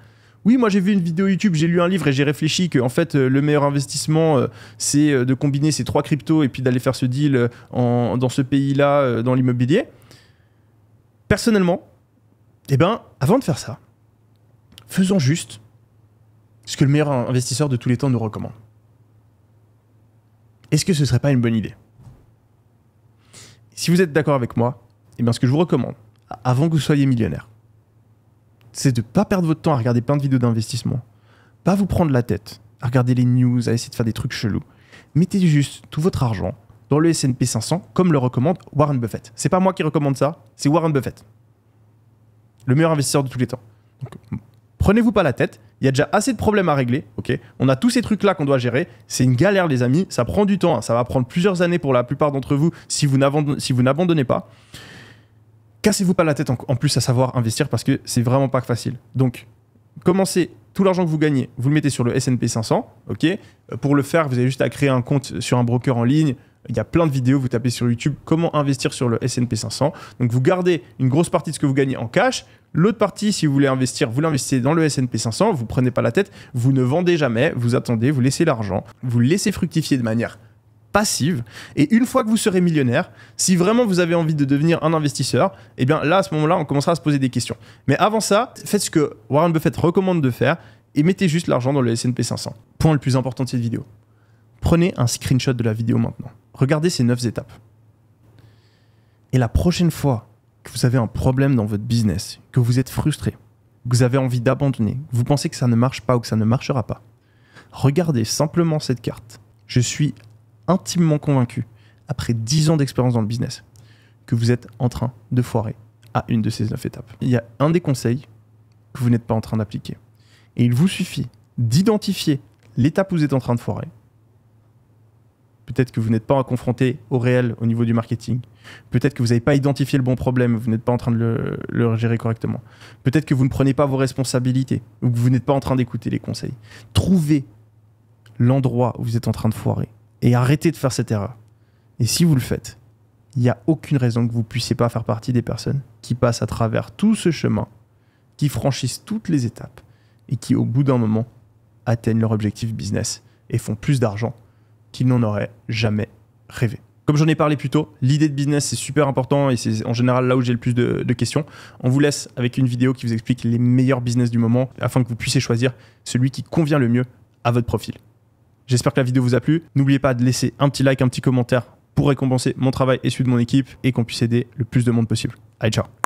oui, moi j'ai vu une vidéo YouTube, j'ai lu un livre et j'ai réfléchi que en fait, le meilleur investissement, c'est de combiner ces 3 cryptos et puis d'aller faire ce deal dans ce pays-là, dans l'immobilier. Personnellement, eh ben, avant de faire ça, faisons juste ce que le meilleur investisseur de tous les temps nous recommande. Est-ce que ce ne serait pas une bonne idée? Si vous êtes d'accord avec moi, eh bien ce que je vous recommande, avant que vous soyez millionnaire, c'est de ne pas perdre votre temps à regarder plein de vidéos d'investissement, pas vous prendre la tête, à regarder les news, à essayer de faire des trucs chelous. Mettez juste tout votre argent dans le S&P 500, comme le recommande Warren Buffett. C'est pas moi qui recommande ça, c'est Warren Buffett, le meilleur investisseur de tous les temps. Donc, prenez-vous pas la tête, il y a déjà assez de problèmes à régler, ok? On a tous ces trucs-là qu'on doit gérer, c'est une galère les amis, ça prend du temps, hein. Ça va prendre plusieurs années pour la plupart d'entre vous si vous n'abandonnez pas. Cassez-vous pas la tête en plus à savoir investir parce que c'est vraiment pas facile. Donc, commencez, tout l'argent que vous gagnez, vous le mettez sur le S&P 500, ok? Pour le faire, vous avez juste à créer un compte sur un broker en ligne. Il y a plein de vidéos, vous tapez sur YouTube comment investir sur le S&P 500. Donc vous gardez une grosse partie de ce que vous gagnez en cash. L'autre partie, si vous voulez investir, vous l'investissez dans le S&P 500. Vous ne prenez pas la tête, vous ne vendez jamais, vous attendez, vous laissez l'argent, vous le laissez fructifier de manière passive. Et une fois que vous serez millionnaire, si vraiment vous avez envie de devenir un investisseur, eh bien là, à ce moment-là, on commencera à se poser des questions. Mais avant ça, faites ce que Warren Buffett recommande de faire et mettez juste l'argent dans le S&P 500. Point le plus important de cette vidéo. Prenez un screenshot de la vidéo maintenant. Regardez ces 9 étapes. Et la prochaine fois que vous avez un problème dans votre business, que vous êtes frustré, que vous avez envie d'abandonner, que vous pensez que ça ne marche pas ou que ça ne marchera pas, regardez simplement cette carte. Je suis intimement convaincu, après 10 ans d'expérience dans le business, que vous êtes en train de foirer à une de ces 9 étapes. Il y a un des conseils que vous n'êtes pas en train d'appliquer. Et il vous suffit d'identifier l'étape où vous êtes en train de foirer. Peut-être que vous n'êtes pas confronté au réel au niveau du marketing. Peut-être que vous n'avez pas identifié le bon problème, vous n'êtes pas en train de le gérer correctement. Peut-être que vous ne prenez pas vos responsabilités ou que vous n'êtes pas en train d'écouter les conseils. Trouvez l'endroit où vous êtes en train de foirer et arrêtez de faire cette erreur. Et si vous le faites, il n'y a aucune raison que vous ne puissiez pas faire partie des personnes qui passent à travers tout ce chemin, qui franchissent toutes les étapes et qui, au bout d'un moment, atteignent leur objectif business et font plus d'argent qu'ils n'en auraient jamais rêvé. Comme j'en ai parlé plus tôt, l'idée de business c'est super important et c'est en général là où j'ai le plus de questions. On vous laisse avec une vidéo qui vous explique les meilleurs business du moment afin que vous puissiez choisir celui qui convient le mieux à votre profil. J'espère que la vidéo vous a plu. N'oubliez pas de laisser un petit like, un petit commentaire pour récompenser mon travail et celui de mon équipe et qu'on puisse aider le plus de monde possible. Allez, ciao!